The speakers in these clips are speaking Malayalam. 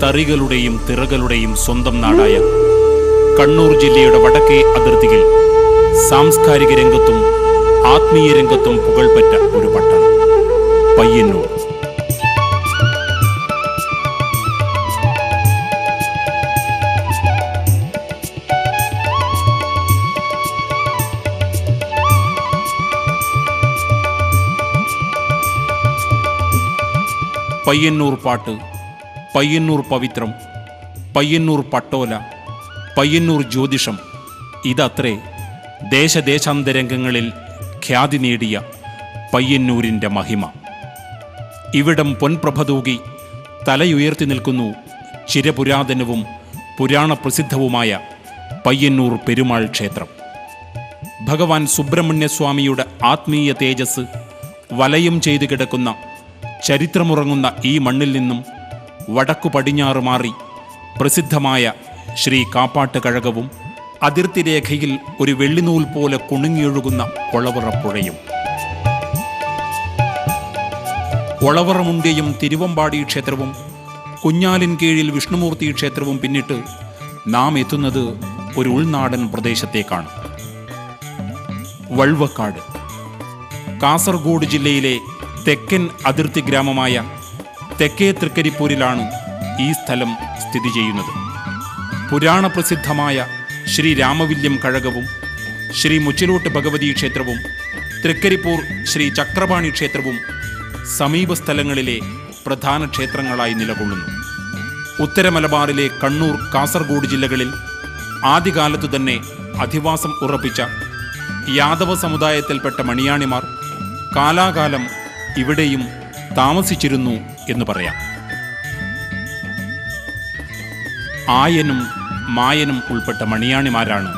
തറികളുടെയും തിറകളുടെയും സ്വന്തം നാടായ കണ്ണൂർ ജില്ലയുടെ വടക്കേ അതിർത്തിയിൽ സാംസ്കാരിക രംഗത്തും ആത്മീയ രംഗത്തും പുകൾപെറ്റ ഒരു പട്ടണം പയ്യന്നൂർ. പയ്യന്നൂർ പാട്ട്, പയ്യന്നൂർ പവിത്രം, പയ്യന്നൂർ പട്ടോല, പയ്യന്നൂർ ജ്യോതിഷം, ഇതത്രേ ദേശദേശാന്തരംഗങ്ങളിൽ ഖ്യാതി നേടിയ പയ്യന്നൂരിൻ്റെ മഹിമ. ഇവിടം പൊൻപ്രഭ തൂകി തലയുയർത്തി നിൽക്കുന്നു ചിരപുരാതനവും പുരാണപ്രസിദ്ധവുമായ പയ്യന്നൂർ പെരുമാൾ ക്ഷേത്രം. ഭഗവാൻ സുബ്രഹ്മണ്യസ്വാമിയുടെ ആത്മീയ തേജസ് വലയം ചെയ്തു കിടക്കുന്ന ചരിത്രമുറങ്ങുന്ന ഈ മണ്ണിൽ നിന്നും വടക്കു പടിഞ്ഞാറ് മാറി പ്രസിദ്ധമായ ശ്രീ കാപ്പാട്ട് കഴകവും അതിർത്തി രേഖയിൽ ഒരു വെള്ളിനൂൽ പോലെ കുണുങ്ങിയൊഴുകുന്ന ഒളവറപ്പുഴയും, ഒളവറമുണ്ടിയും തിരുവമ്പാടി ക്ഷേത്രവും കുഞ്ഞാലിൻ കീഴിൽ വിഷ്ണുമൂർത്തി ക്ഷേത്രവും പിന്നിട്ട് നാം എത്തുന്നത് ഒരു ഉൾനാടൻ പ്രദേശത്തേക്കാണ്. വൾവക്കാട്. കാസർഗോഡ് ജില്ലയിലെ തെക്കൻ അതിർത്തി ഗ്രാമമായ തെക്കേ തൃക്കരിപ്പൂരിലാണ് ഈ സ്ഥലം സ്ഥിതി ചെയ്യുന്നത്. പുരാണപ്രസിദ്ധമായ ശ്രീ രാമവില്യം കഴകവും ശ്രീ മുച്ചിലോട്ട് ഭഗവതി ക്ഷേത്രവും തൃക്കരിപ്പൂർ ശ്രീ ചക്രപാണി ക്ഷേത്രവും സമീപ സ്ഥലങ്ങളിലെ പ്രധാന ക്ഷേത്രങ്ങളായി നിലകൊള്ളുന്നു. ഉത്തര മലബാറിലെ കണ്ണൂർ, കാസർഗോഡ് ജില്ലകളിൽ ആദ്യകാലത്തു തന്നെ അധിവാസം ഉറപ്പിച്ച യാദവ സമുദായത്തിൽപ്പെട്ട മണിയാണിമാർ കാലാകാലം ഇവിടെയും താമസിച്ചിരുന്നു എന്ന് പറയാം. ആയനും മായനും ഉൾപ്പെട്ട മണിയാണിമാരാണ്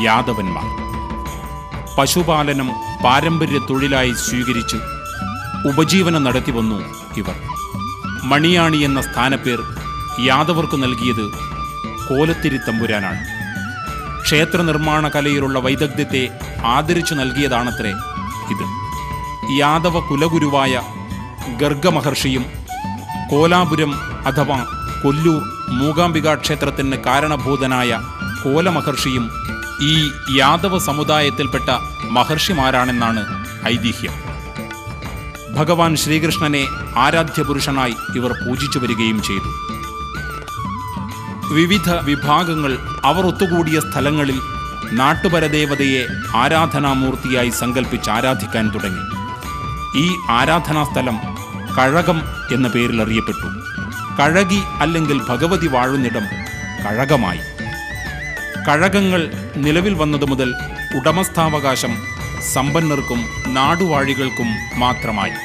യാദവന്മാർ. പശുപാലനം പാരമ്പര്യ തൊഴിലായി സ്വീകരിച്ചു ഉപജീവനം നടത്തി വന്നു ഇവർ. മണിയാണി എന്ന സ്ഥാനപ്പേർ യാദവർക്ക് നൽകിയത് കോലത്തിരി തമ്പുരാനാണ്. ക്ഷേത്ര നിർമ്മാണ കലയിലുള്ള വൈദഗ്ധ്യത്തെ ആദരിച്ചു നൽകിയതാണത്രേ ഇത്. യാദവ കുലഗുരുവായ ഗർഗമഹർഷിയും കോലാപുരം അഥവാ കൊല്ലൂർ മൂകാംബിക ക്ഷേത്രത്തിന് കാരണഭൂതനായ കോലമഹർഷിയും ഈ യാദവ സമുദായത്തിൽപ്പെട്ട മഹർഷിമാരാണെന്നാണ് ഐതിഹ്യം. ഭഗവാൻ ശ്രീകൃഷ്ണനെ ആരാധ്യപുരുഷനായി ഇവർ പൂജിച്ചു വരികയും ചെയ്തു. വിവിധ വിഭാഗങ്ങൾ അവർ ഒത്തുകൂടിയ സ്ഥലങ്ങളിൽ നാട്ടുപരദേവതയെ ആരാധനാമൂർത്തിയായി സങ്കല്പിച്ച് ആരാധിക്കാൻ തുടങ്ങി. ഈ ആരാധനാസ്ഥലം കഴകം എന്ന പേരിൽ അറിയപ്പെട്ടു. കഴകി അല്ലെങ്കിൽ ഭഗവതി വാഴുന്നിടം കഴകമായി. കഴകങ്ങൾ നിലവിൽ വന്നതു മുതൽ ഉടമസ്ഥാവകാശം സമ്പന്നർക്കും നാടുവാഴികൾക്കും മാത്രമായി.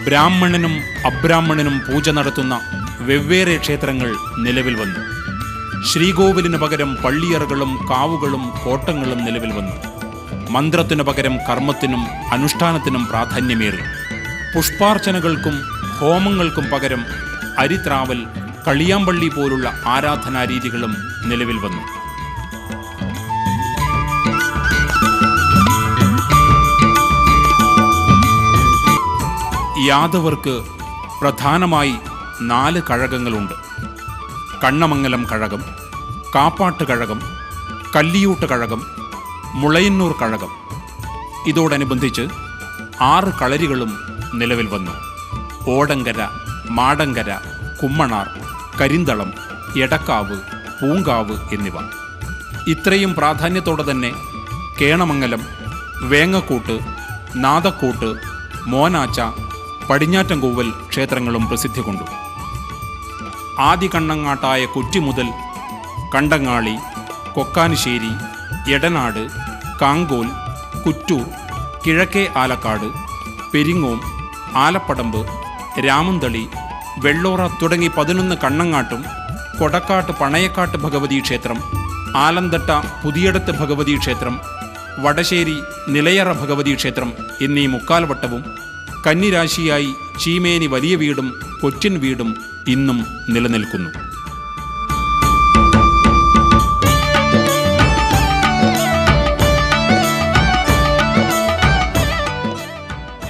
ബ്രാഹ്മണനും അബ്രാഹ്മണനും പൂജ നടത്തുന്ന വെവ്വേറെ ക്ഷേത്രങ്ങൾ നിലവിൽ വന്നു. ശ്രീകോവിലിന് പകരം പള്ളിയറകളും കാവുകളും കോട്ടങ്ങളും നിലവിൽ വന്നു. മന്ത്രത്തിനു പകരം കർമ്മത്തിനും അനുഷ്ഠാനത്തിനും പ്രാധാന്യമേറി. പുഷ്പാർച്ചനകൾക്കും ഹോമങ്ങൾക്കും പകരം അരിത്രാവൽ, കളിയാമ്പള്ളി പോലുള്ള ആരാധനാരീതികളും നിലവിൽ വന്നു. യാദവർക്ക് പ്രധാനമായി 4 കഴകങ്ങളുണ്ട്. കണ്ണമംഗലം കഴകം, കാപ്പാട്ട് കഴകം, കല്ലിയൂട്ട് കഴകം, മുളയന്നൂർ കഴകം. ഇതോടനുബന്ധിച്ച് 6 കളരികളും നിലവിൽ വന്നു. ഓടങ്കര, മാടങ്കര, കുമ്മണാർ, കരിന്തളം, എടക്കാവ്, പൂങ്കാവ് എന്നിവ. ഇത്രയും പ്രാധാന്യത്തോടെ തന്നെ കേണമംഗലം, വേങ്ങക്കൂട്ട്, നാദക്കൂട്ട്, മോനാച്ച, പടിഞ്ഞാറ്റംകൂവൽ ക്ഷേത്രങ്ങളും പ്രസിദ്ധി കൊണ്ടു. ആദി കണ്ണങ്ങാട്ടായ കുറ്റി മുതൽ കണ്ടങ്ങാളി, കൊക്കാനിശ്ശേരി, എടനാട്, കാങ്കോൽ, കുറ്റൂർ, കിഴക്കേ ആലക്കാട്, പെരിങ്ങോം, ആലപ്പടമ്പ്, രാമന്തളി, വെള്ളോറ തുടങ്ങി 11 കണ്ണങ്ങാട്ടും, കൊടക്കാട്ട് പണയക്കാട്ട് ഭഗവതി ക്ഷേത്രം, ആലന്തട്ട പുതിയടത്ത് ഭഗവതി ക്ഷേത്രം, വടശ്ശേരി നിലയറ ഭഗവതി ക്ഷേത്രം എന്നീ മുക്കാൽവട്ടവും, കന്നിരാശിയായി ചീമേനി വലിയ വീടും കൊച്ചിൻ വീടും ഇന്നും നിലനിൽക്കുന്നു.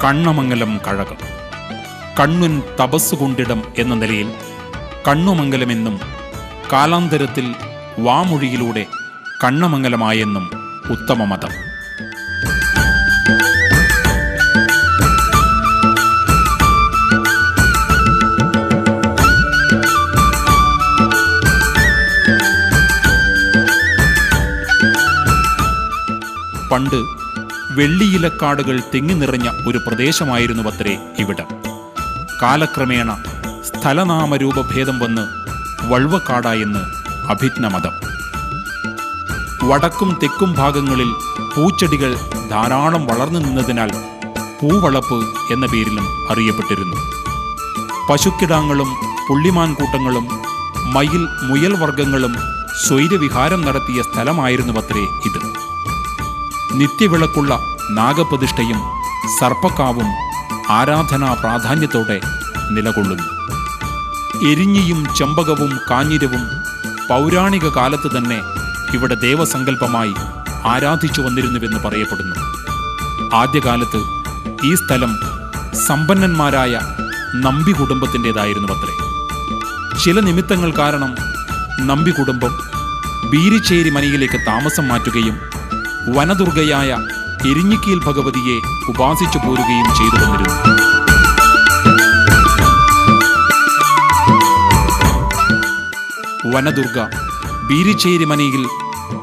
കണ്ണമംഗലം കഴകം. കണ്ണുൻ തപസ്സുകൊണ്ടിടം എന്ന നിലയിൽ കണ്ണുമംഗലമെന്നും കാലാന്തരത്തിൽ വാമൊഴിയിലൂടെ കണ്ണമംഗലമായെന്നും ഉത്തമമതം. പണ്ട് വെള്ളിയിലക്കാടുകൾ തിങ്ങി നിറഞ്ഞ ഒരു പ്രദേശമായിരുന്നുവത്രേ ഇവിടം. കാലക്രമേണ സ്ഥലനാമരൂപഭേദം വന്ന് വൾവക്കാടായെന്ന് അഭിജ്ഞമതം. വടക്കും തെക്കും ഭാഗങ്ങളിൽ പൂച്ചെടികൾ ധാരാളം വളർന്നു നിന്നതിനാൽ പൂവളപ്പ് എന്ന പേരിലും അറിയപ്പെട്ടിരുന്നു. പശുക്കിടാങ്ങളും പുള്ളിമാൻ കൂട്ടങ്ങളും മയിൽ മുയൽ വർഗങ്ങളും സ്വൈരവിഹാരം നടത്തിയ സ്ഥലമായിരുന്നുവത്രേ ഇത്. നിത്യവിളക്കുള്ള നാഗപ്രതിഷ്ഠയും സർപ്പക്കാവും ആരാധനാ പ്രാധാന്യത്തോടെ നിലകൊള്ളുന്നു. എരിഞ്ഞിയും ചെമ്പകവും കാഞ്ഞിരവും പൗരാണിക കാലത്ത് തന്നെ ഇവിടെ ദേവസങ്കല്പമായി ആരാധിച്ചു വന്നിരുന്നുവെന്ന് പറയപ്പെടുന്നു. ആദ്യകാലത്ത് ഈ സ്ഥലം സമ്പന്നന്മാരായ നമ്പി കുടുംബത്തിൻ്റെതായിരുന്നുവത്രേ. ചില നിമിത്തങ്ങൾ കാരണം നമ്പി കുടുംബം ബീരിച്ചേരി മനയിലേക്ക് താമസം മാറ്റുകയും വനദുർഗയായ എരിഞ്ഞിക്കീൽ ഭഗവതിയെ ഉപാസിച്ചു പോരുകയും ചെയ്തു വന്നിരുന്നു. വനദുർഗ ബീരിച്ചേരി മനയിൽ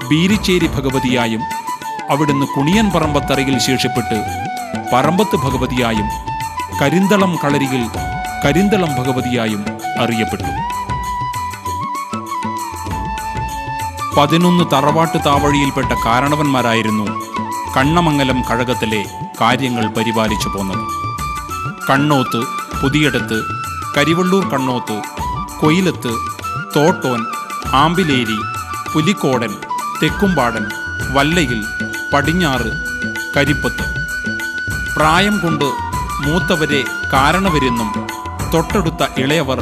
ബീരിച്ചേരി ഭഗവതിയായും അവിടുന്ന് കുണിയൻ പറമ്പത്തറയിൽ ശേഷിപ്പെട്ട് പറമ്പത്ത് ഭഗവതിയായും കരിന്തളം കളരിയിൽ കരിന്തളം ഭഗവതിയായും അറിയപ്പെട്ടു. 11 തറവാട്ട് താവഴിയിൽപ്പെട്ട കാരണവന്മാരായിരുന്നു കണ്ണമംഗലം കഴകത്തിലെ കാര്യങ്ങൾ പരിപാലിച്ചു പോന്നത്. കണ്ണോത്ത്, പുതിയടത്ത്, കരിവള്ളൂർ കണ്ണോത്ത്, കൊയിലത്ത്, തോട്ടോൻ, ആമ്പിലേരി, പുലിക്കോടൻ, തെക്കുംപാടൻ, വല്ലയിൽ, പടിഞ്ഞാറ്, കരിപ്പത്ത്. പ്രായം കൊണ്ട് മൂത്തവരെ കാരണവരെന്നും തൊട്ടടുത്ത ഇളയവർ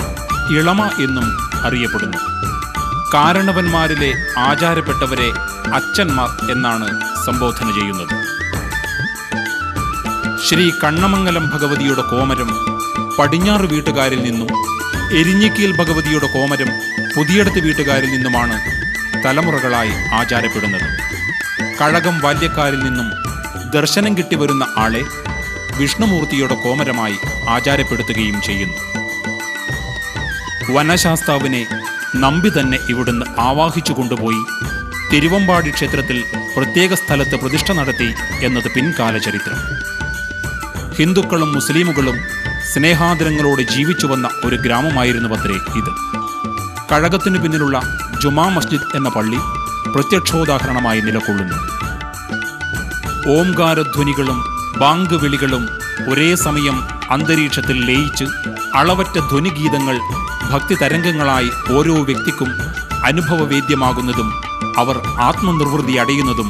ഇളമ എന്നും അറിയപ്പെടുന്നു. കാരണവന്മാരിലെ ആചാരപ്പെട്ടവരെ അച്ഛന്മാർ എന്നാണ് സംബോധന ചെയ്യുന്നത്. ശ്രീ കണ്ണമംഗലം ഭഗവതിയുടെ കോമരം പടിഞ്ഞാറ് വീട്ടുകാരിൽ നിന്നും എരിഞ്ഞിക്കീൽ ഭഗവതിയുടെ കോമരം പുതിയടത്ത് വീട്ടുകാരിൽ നിന്നുമാണ് തലമുറകളായി ആചാരപ്പെടുന്നത്. കഴകം ബാല്യക്കാരിൽ നിന്നും ദർശനം കിട്ടി വരുന്ന ആളെ വിഷ്ണുമൂർത്തിയുടെ കോമരമായി ആചാരപ്പെടുത്തുകയും ചെയ്യുന്നു. വനശാസ്താവിനെ നമ്പി തന്നെ ഇവിടുന്ന് ആവാഹിച്ചു കൊണ്ടുപോയി തിരുവമ്പാടി ക്ഷേത്രത്തിൽ പ്രത്യേക സ്ഥലത്ത് പ്രതിഷ്ഠ നടത്തി എന്നത് പിൻകാല ചരിത്രം. ഹിന്ദുക്കളും മുസ്ലിമുകളും സ്നേഹാദരങ്ങളോടെ ജീവിച്ചു വന്ന ഒരു ഗ്രാമമായിരുന്നുവത്രേ ഇത്. കഴകത്തിനു പിന്നിലുള്ള ജുമാ മസ്ജിദ് എന്ന പള്ളി പ്രത്യക്ഷോദാഹരണമായി നിലകൊള്ളുന്നു. ഓംകാരധ്വനികളും ബാങ്ക് വിളികളും ഒരേ സമയം അന്തരീക്ഷത്തിൽ ലയിച്ച് അളവറ്റ ധ്വനിഗീതങ്ങൾ ഭക്തി തരംഗങ്ങളായി ഓരോ വ്യക്തിക്കും അനുഭവവേദ്യമാകുന്നതും അവർ ആത്മനിർവൃതി അടയുന്നതും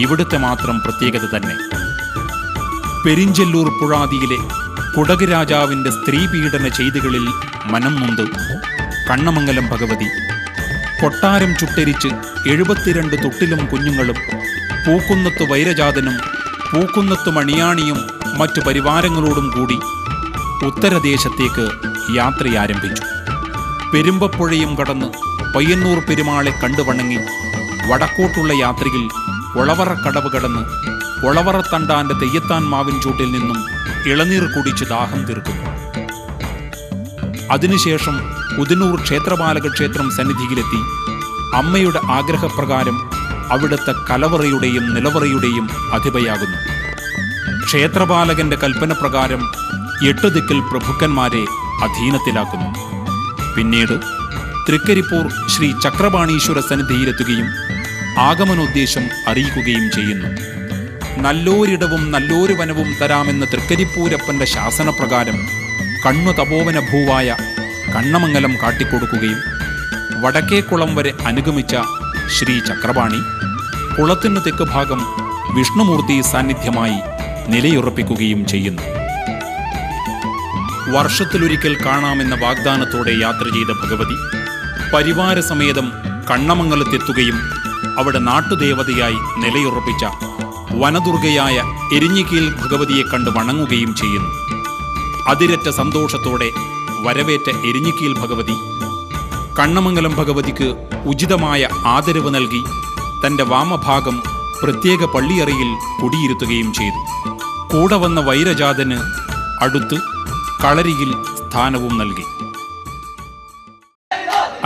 ഇവിടുത്തെ മാത്രം പ്രത്യേകത തന്നെ. പെരിഞ്ചെല്ലൂർ പുഴാതിയിലെ കുടക് രാജാവിൻ്റെ സ്ത്രീപീഡന ചെയ്തികളിൽ മനം നൊന്ത് കണ്ണമംഗലം ഭഗവതി കൊട്ടാരം ചുട്ടരിച്ച് 72 തൊട്ടിലും കുഞ്ഞുങ്ങളും പൂക്കുന്നത്ത് വൈരജാതനും പൂക്കുന്നത്ത് മണിയാണിയും മറ്റു പരിവാരങ്ങളോടും കൂടി ഉത്തരദേശത്തേക്ക് യാത്രയാരംഭിച്ചു. പെരുമ്പപ്പുഴയും കടന്ന് പയ്യന്നൂർ പെരുമാളെ കണ്ടു വണങ്ങി വടക്കോട്ടുള്ള യാത്രയിൽ ഒളവറക്കടവ് കടന്ന് ഒളവറത്തണ്ടാന്റെ തെയ്യത്താൻ മാവിൻ ചൂട്ടിൽ നിന്നും ഇളനീർ കുടിച്ച് ദാഹം തീർക്കുന്നു. അതിനുശേഷം ഉദനൂർ ക്ഷേത്രപാലക ക്ഷേത്രം സന്നിധിയിലെത്തി അമ്മയുടെ ആഗ്രഹപ്രകാരം അവിടുത്തെ കലവറയുടെയും നിലവറയുടെയും അധിപയാകുന്നു. ക്ഷേത്രപാലകന്റെ കൽപ്പനപ്രകാരം 8 ദിക്കിൽ പ്രഭുക്കന്മാരെ അധീനത്തിലാക്കുന്നു. പിന്നീട് തൃക്കരിപ്പൂർ ശ്രീ ചക്രപാണീശ്വര സന്നിധിയിലെത്തുകയും ആഗമനോദ്ദേശം അറിയിക്കുകയും ചെയ്യുന്നു. നല്ലോരിടവും നല്ലൊരു വനവും തരാമെന്ന തൃക്കരിപ്പൂരപ്പന്റെ ശാസനപ്രകാരം കണ്ണു തപോവന ഭൂവായ കണ്ണമംഗലം കാട്ടിക്കൊടുക്കുകയും വടക്കേക്കുളം വരെ അനുഗമിച്ച ശ്രീ ചക്രപാണി കുളത്തിനു തെക്ക് ഭാഗം വിഷ്ണുമൂർത്തി സാന്നിധ്യമായി നിലയുറപ്പിക്കുകയും ചെയ്യുന്നു. വർഷത്തിലൊരിക്കൽ കാണാമെന്ന വാഗ്ദാനത്തോടെ യാത്ര ചെയ്ത ഭഗവതി പരിവാരസമേതം കണ്ണമംഗലത്തെത്തുകയും അവിടെ നാട്ടുദേവതയായി നിലയുറപ്പിച്ച വനദുർഗയായ എരിഞ്ഞിക്കീൽ ഭഗവതിയെ കണ്ട് വണങ്ങുകയും ചെയ്യുന്നു. അതിരറ്റ സന്തോഷത്തോടെ വരവേറ്റ എരിഞ്ഞിക്കീൽ ഭഗവതി കണ്ണമംഗലം ഭഗവതിക്ക് ഉചിതമായ ആദരവ് നൽകി തൻ്റെ വാമഭാഗം പ്രത്യേക പള്ളിയറയിൽ കുടിയിരുത്തുകയും ചെയ്തു. കൂടെ വന്ന വൈരജാതന് അടുത്ത് കളരിയിൽ സ്ഥാനവും നൽകി.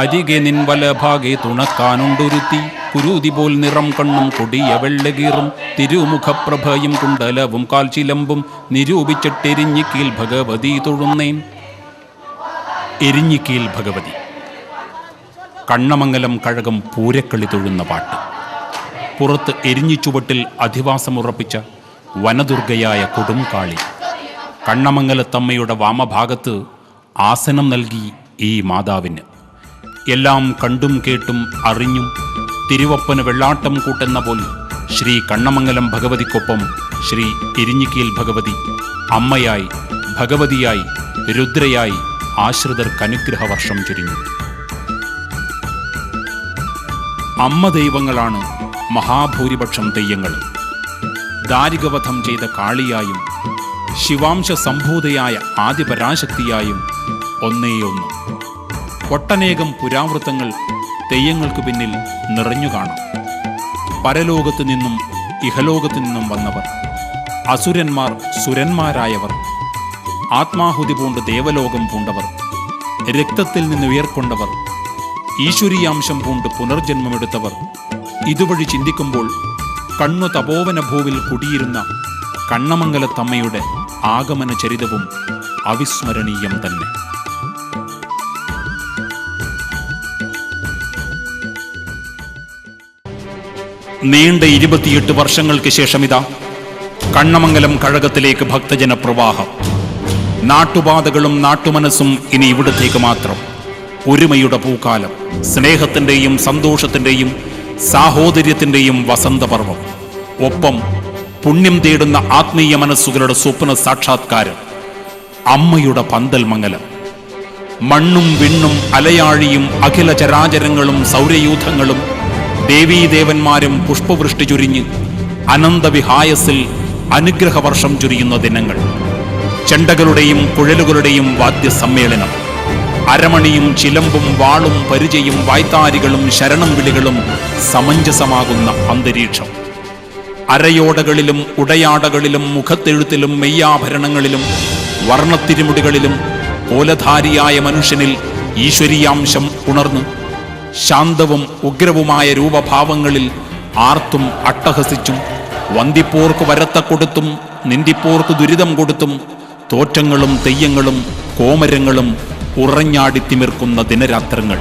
അരികെ നിൻ വലഭാഗെ തുണക്കാനുണ്ടൊരുത്തി കുരുതി പോൽ നിറം കണ്ണും കൊടിയ വെള്ളകീറും തിരുമുഖപ്രഭയും കുണ്ടലവും കാൽച്ചിലമ്പും നിരൂപിച്ചിട്ടെരിഞ്ഞിക്കീൽ ഭഗവതി തൊഴുന്നേൻ. എരിഞ്ഞിക്കീൽ ഭഗവതി കണ്ണമംഗലം കഴകം പൂരക്കളി തൊഴുന്ന പാട്ട്. പുറത്ത് എരിഞ്ഞിച്ചുവട്ടിൽ അധിവാസമുറപ്പിച്ച വനദുർഗയായ കൊടുംകാളി കണ്ണമംഗലത്തമ്മയുടെ വാമഭാഗത്ത് ആസനം നൽകി ഈ മാതാവിന്. എല്ലാം കണ്ടും കേട്ടും അറിഞ്ഞും തിരുവപ്പന് വെള്ളാട്ടം കൂട്ടെന്ന പോൽ ശ്രീ കണ്ണമംഗലം ഭഗവതിക്കൊപ്പം ശ്രീ എരിഞ്ഞിക്കീൽ ഭഗവതി അമ്മയായി, ഭഗവതിയായി, രുദ്രയായി ആശ്രിതർക്ക് അനുഗ്രഹവർഷം ചൊരിഞ്ഞു. അമ്മ ദൈവങ്ങളാണ് മഹാഭൂരിപക്ഷം തെയ്യങ്ങൾ. ദാരികവധം ചെയ്ത കാളിയായും ശിവാംശ സംഭൂതയായ ആദിപരാശക്തിയായും ഒന്നേയൊന്ന്. ഒട്ടനേകം പുരാവൃത്തങ്ങൾ തെയ്യങ്ങൾക്ക് പിന്നിൽ നിറഞ്ഞു കാണാം. പരലോകത്തു നിന്നും ഇഹലോകത്തു നിന്നും വന്നവർ, അസുരന്മാർ സുരന്മാരായവർ, ആത്മാഹുതി പൂണ്ട് ദേവലോകം പൂണ്ടവർ, രക്തത്തിൽ നിന്ന് ഉയർക്കൊണ്ടവർ, ഈശ്വരീയാംശം പൂണ്ട് പുനർജന്മമെടുത്തവർ. ഇതുവഴി ചിന്തിക്കുമ്പോൾ കണ്ണു തപോവന ഭൂവിൽ കുടിയിരുന്ന കണ്ണമംഗലത്തമ്മയുടെ ആഗമന ചരിതവും അവിസ്മരണീയം തന്നെ. നീണ്ട 28 വർഷങ്ങൾക്ക് ശേഷമിതാ കണ്ണമംഗലം കഴകത്തിലേക്ക് ഭക്തജന പ്രവാഹം. നാട്ടുപാതകളും നാട്ടുമനസ്സും ഇനി ഇവിടത്തേക്ക് മാത്രം. ഒരുമയുടെ പൂക്കാലം, സ്നേഹത്തിൻ്റെയും സന്തോഷത്തിൻ്റെയും സാഹോദര്യത്തിൻ്റെയും വസന്തപർവം. ഒപ്പം പുണ്യം തേടുന്ന ആത്മീയ മനസ്സുകളുടെ സ്വപ്ന സാക്ഷാത്കാരം. അമ്മയുടെ പന്തൽ മംഗലം. മണ്ണും വിണ്ണും അലയാഴിയും അഖില ചരാചരങ്ങളും സൗരയൂഥങ്ങളും ദേവീദേവന്മാരും പുഷ്പവൃഷ്ടി ചൊരിഞ്ഞ് അനന്തവിഹായസിൽ അനുഗ്രഹവർഷം ചൊരിയുന്ന ദിനങ്ങൾ. ചെണ്ടകളുടെയും കുഴലുകളുടെയും വാദ്യസമ്മേളനം. അരമണിയും ചിലമ്പും വാളും പരിചയും വായ്ത്താരികളും ശരണം വിളികളും സമഞ്ജസമാകുന്ന അന്തരീക്ഷം. അരയോടകളിലും ഉടയാടകളിലും മുഖത്തെഴുത്തിലും മെയ്യാഭരണങ്ങളിലും വർണ്ണത്തിരുമുടികളിലും കോലധാരിയായ മനുഷ്യനിൽ ഈശ്വരീയാംശം ഉണർന്ന് ശാന്തവും ഉഗ്രവുമായ രൂപഭാവങ്ങളിൽ ആർത്തും അട്ടഹസിച്ചും വന്ദിപ്പോർക്ക് വരത്ത കൊടുത്തും നിന്ദിപ്പോർക്ക് ദുരിതം കൊടുത്തും തോറ്റങ്ങളും തെയ്യങ്ങളും കോമരങ്ങളും ഉറഞ്ഞാടിത്തിമിർക്കുന്ന ദിനരാത്രങ്ങൾ.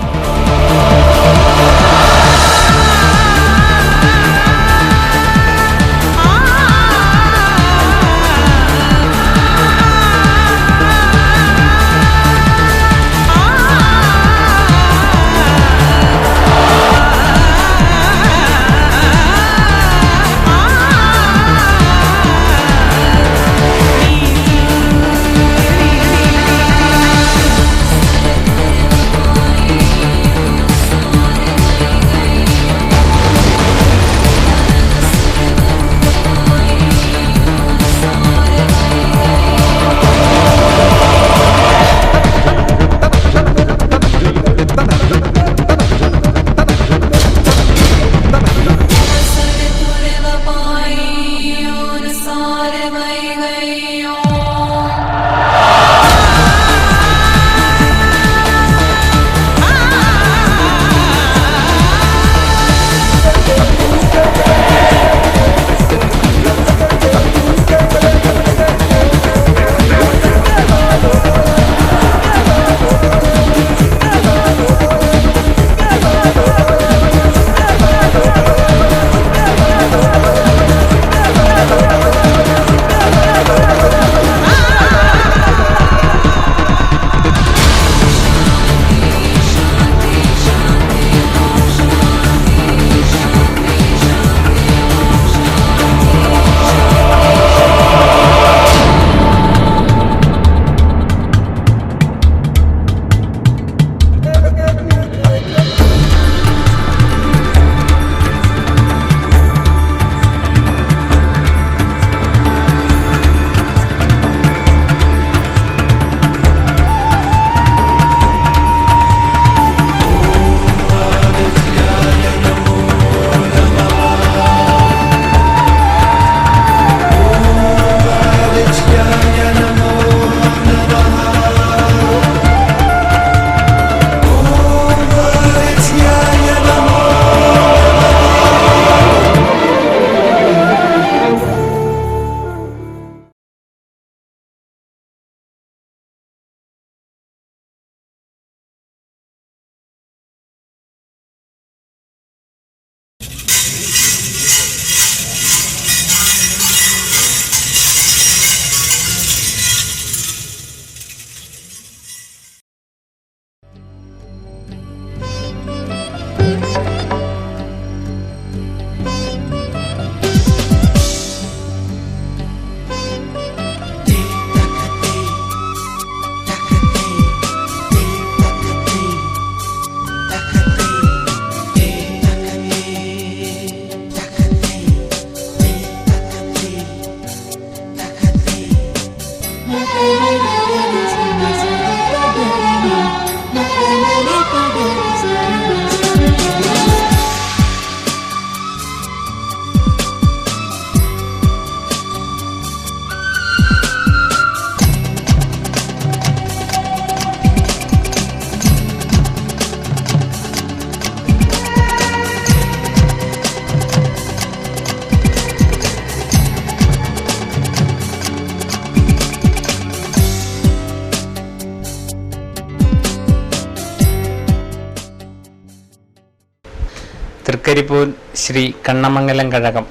തൃക്കരിപ്പൂർ ശ്രീ കണ്ണമംഗലം കഴകം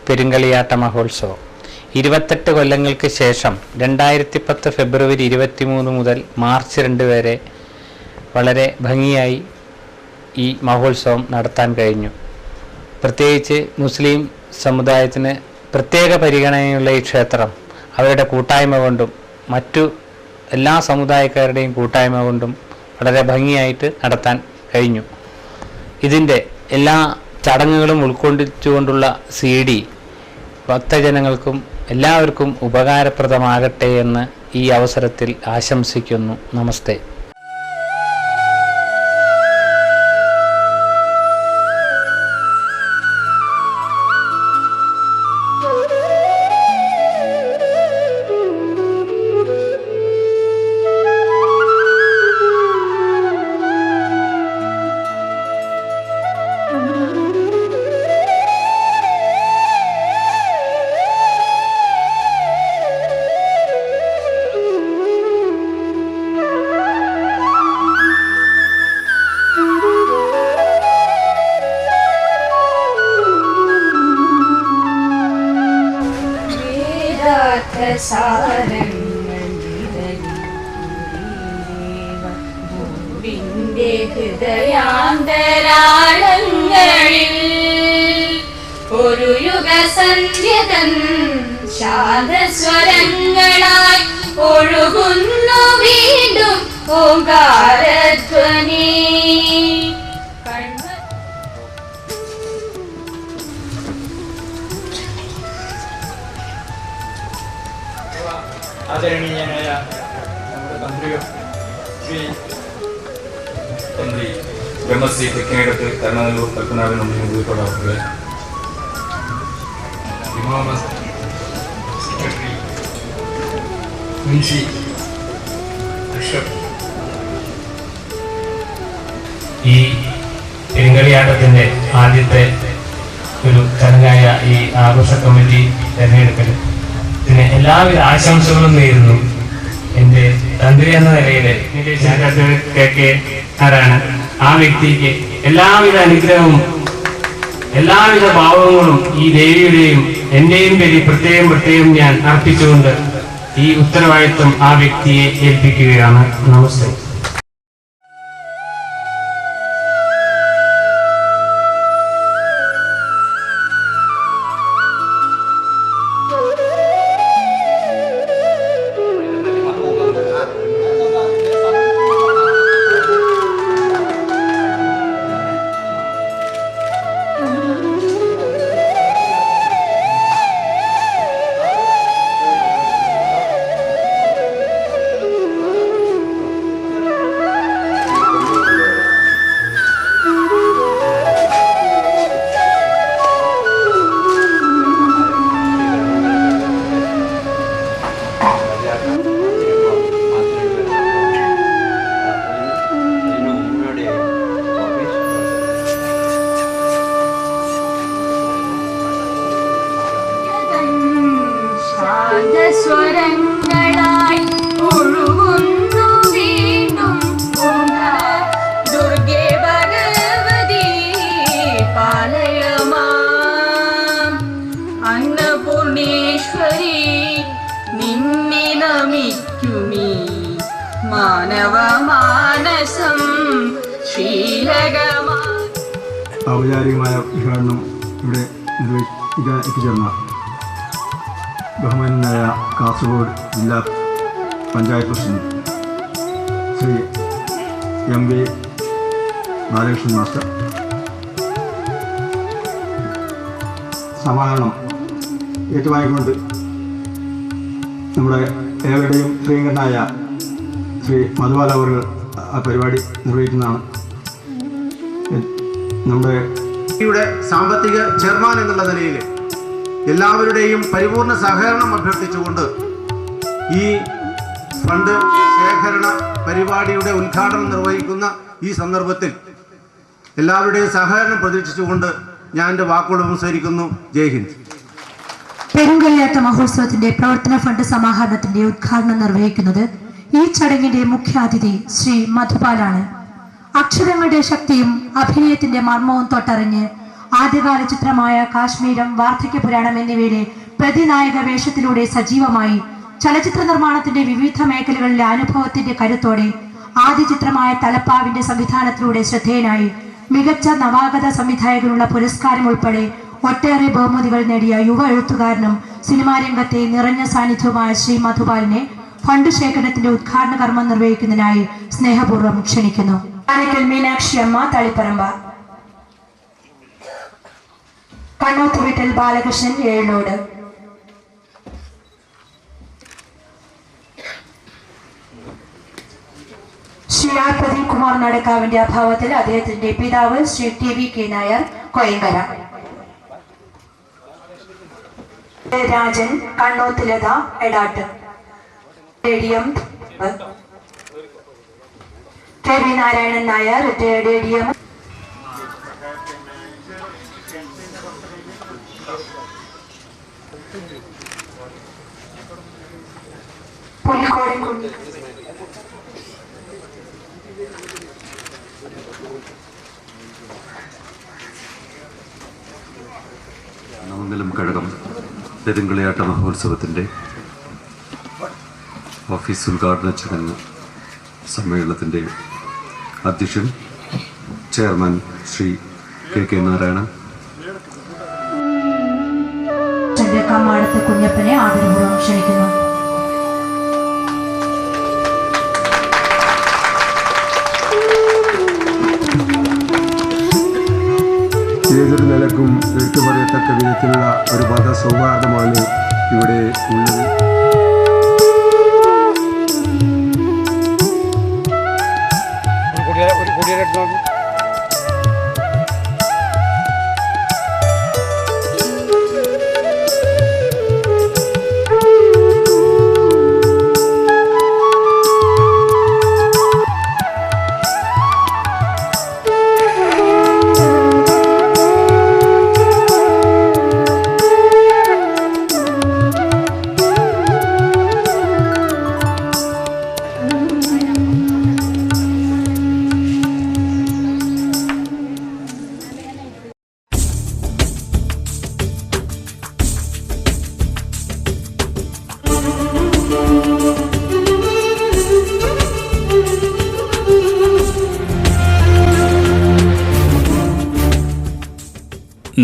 പെരുങ്കളിയാട്ട മഹോത്സവം 28 കൊല്ലങ്ങൾക്ക് ശേഷം 2010 ഫെബ്രുവരി 23 മുതൽ മാർച്ച് 2 വരെ വളരെ ഭംഗിയായി ഈ മഹോത്സവം നടത്താൻ കഴിഞ്ഞു. പ്രത്യേകിച്ച് മുസ്ലിം സമുദായത്തിന് പ്രത്യേക പരിഗണനയുള്ള ഈ ക്ഷേത്രം അവരുടെ കൂട്ടായ്മ കൊണ്ടും മറ്റു എല്ലാ സമുദായക്കാരുടെയും കൂട്ടായ്മ കൊണ്ടും വളരെ ഭംഗിയായിട്ട് നടത്താൻ കഴിഞ്ഞു. ഇതിൻ്റെ എല്ലാ ചടങ്ങുകളും ഉൾക്കൊള്ളിച്ചുകൊണ്ടുള്ള CD ഭക്തജനങ്ങൾക്കും എല്ലാവർക്കും ഉപകാരപ്രദമാകട്ടെ എന്ന് ഈ അവസരത്തിൽ ആശംസിക്കുന്നു. നമസ്തേ. ഹൃദയാന്തരാളങ്ങളിൽ ഒരു യുഗസന്ധ്യതൻ ശാന്തസ്വരങ്ങളായി ഒഴുകുന്നു വീണ്ടും ഓംകാരധ്വനി. ആദരണീയനായ നമ്മുടെ തന്ത്രി ബ്രഹ്മശ്രീ തെക്കേടത്ത് കരുണാനല്ലൂർ കൽപ്പനാവിന് മുൻകൂട്ടോടാവുക സെക്രട്ടറി മുൻഷി അഷ്റഫ്, ഈ പെരുങ്കളിയാട്ടത്തിൻ്റെ ആദ്യത്തെ ഒരു ചടങ്ങായ ഈ ആഘോഷ കമ്മിറ്റി തെരഞ്ഞെടുക്കൽ ഇതിന് എല്ലാവിധ ആശംസകളും നേരുന്നു. എൻ്റെ തന്ത്രി എന്ന നിലയിൽ ആരാണ് ആ വ്യക്തിക്ക് എല്ലാവിധ അനുഗ്രഹവും എല്ലാവിധ ഭാവങ്ങളും ഈ ദേവിയുടെയും എൻ്റെയും പേരിൽ പ്രത്യേകം ഞാൻ അർപ്പിച്ചുകൊണ്ട് ഈ ഉത്തരവാദിത്വം ആ വ്യക്തിയെ ഏൽപ്പിക്കുകയാണ്. നമസ്തേ. സ്വരങ്ങളായി ഒഴുകുന്നു വീണ്ടും ദുർഗേ ഭഗവതി പാലയമാം അന്നപൂർണേശ്വരി നിന്നെ നമിക്കുമീ മാനവ മാനസം ശ്രീലകമാ. ഔപചാരികമായ ഉദ്ഘാടനം ഇവിടെ നിർവഹിക്കാൻ എത്തിച്ചേർന്ന ബഹുമാനായ കാസർഗോഡ് ജില്ലാ panchayat president Shri MV Balakrishnan master, സമാഹരണം ഏറ്റുവാങ്ങിക്കൊണ്ട് നമ്മുടെ ഏവരുടെയും പ്രിയങ്കരനായ ശ്രീ മധുബാല അവർ ആ പരിപാടി നിർവഹിക്കുന്നതാണ്. നമ്മുടെ സാമ്പത്തിക ചെയർമാൻ എന്നുള്ള നിലയിൽ എല്ലാവരുടെയും പരിപൂർണ സഹകരണം അഭ്യർത്ഥിച്ചുകൊണ്ട് ഈ ഫണ്ട് ശേഖരണ പരിപാടിയുടെ ഉദ്ഘാടനം നിർവഹിക്കുന്ന ഈ സന്ദർഭത്തിൽ എല്ലാവരുടെയും സഹകരണം പ്രതീക്ഷിച്ചുകൊണ്ട് ഞാൻ എൻ്റെ വാക്കുകൾ ഉപസംഹരിക്കുന്നു. ജയ് ഹിന്ദ്. പെരുങ്കളിയാട്ട മഹോത്സവത്തിന്റെ പ്രവർത്തന ഫണ്ട് സമാഹരണത്തിന്റെ ഉദ്ഘാടനം നിർവഹിക്കുന്നത് ഈ ചടങ്ങിന്റെ മുഖ്യാതിഥി ശ്രീ മധുപാലാണ്. അക്ഷരങ്ങളുടെ ശക്തിയും അഭിനയത്തിന്റെ മർമ്മവും തൊട്ടറിഞ്ഞ് ആദ്യകാല ചിത്രമായ കാശ്മീരം, വാർദ്ധക്യപുരാണം എന്നിവയുടെ പ്രതിനായക വേഷത്തിലൂടെ സജീവമായി ചലച്ചിത്ര നിർമ്മാണത്തിന്റെ വിവിധ മേഖലകളിലെ അനുഭവത്തിന്റെ കരുത്തോടെ ആദ്യ ചിത്രമായ തലപ്പാവിന്റെ സംവിധാനത്തിലൂടെ ശ്രദ്ധേയനായി മികച്ച നവാഗത സംവിധായകനുള്ള പുരസ്കാരം ഉൾപ്പെടെ ഒട്ടേറെ ബഹുമതികൾ നേടിയ യുവ എഴുത്തുകാരനും സിനിമാ രംഗത്തെ നിറഞ്ഞ സാന്നിധ്യവുമായ ശ്രീ മധുപാലിനെ ഫണ്ട് ശേഖരണത്തിന്റെ ഉദ്ഘാടന കർമ്മം നിർവഹിക്കുന്നതിനായി സ്നേഹപൂർവ്വം ക്ഷണിക്കുന്നു. മീനാക്ഷി അമ്മ, തളിപ്പറമ്പ. കണ്ണൂത്തുവീട്ടിൽ ബാലകൃഷ്ണൻ, ഏഴോട്. ശ്രീ ആർ പ്രദീപ് കുമാർ നടക്കാവിന്റെ അഭാവത്തിൽ അദ്ദേഹത്തിന്റെ പിതാവ് ശ്രീ TVK നായർ, കൊയങ്കര. രാജൻ, കണ്ണൂത്തിലത, Edat. Stadium KV Narayanan Nair, stadium. Pulikode Kannamangalam കഴകം പെരുങ്കളിയാട്ട മഹോത്സവത്തിൻ്റെ ഓഫീസ് ഉദ്ഘാടന ചടങ്ങ് സമ്മേളനത്തിൻ്റെ അധ്യക്ഷൻ ചെയർമാൻ ശ്രീ KK നാരായണൻ, കമ്മാടത്ത് കുഞ്ഞപ്പനെ ആദരപൂർവ്വം ക്ഷണിക്കുന്നു. ഏതൊരു നിലക്കും എടുത്തു പറയത്തക്ക വിധത്തിലുള്ള ഒരു മതസൗഹാർദ്ദമാണ് ഇവിടെ ഉള്ളത്.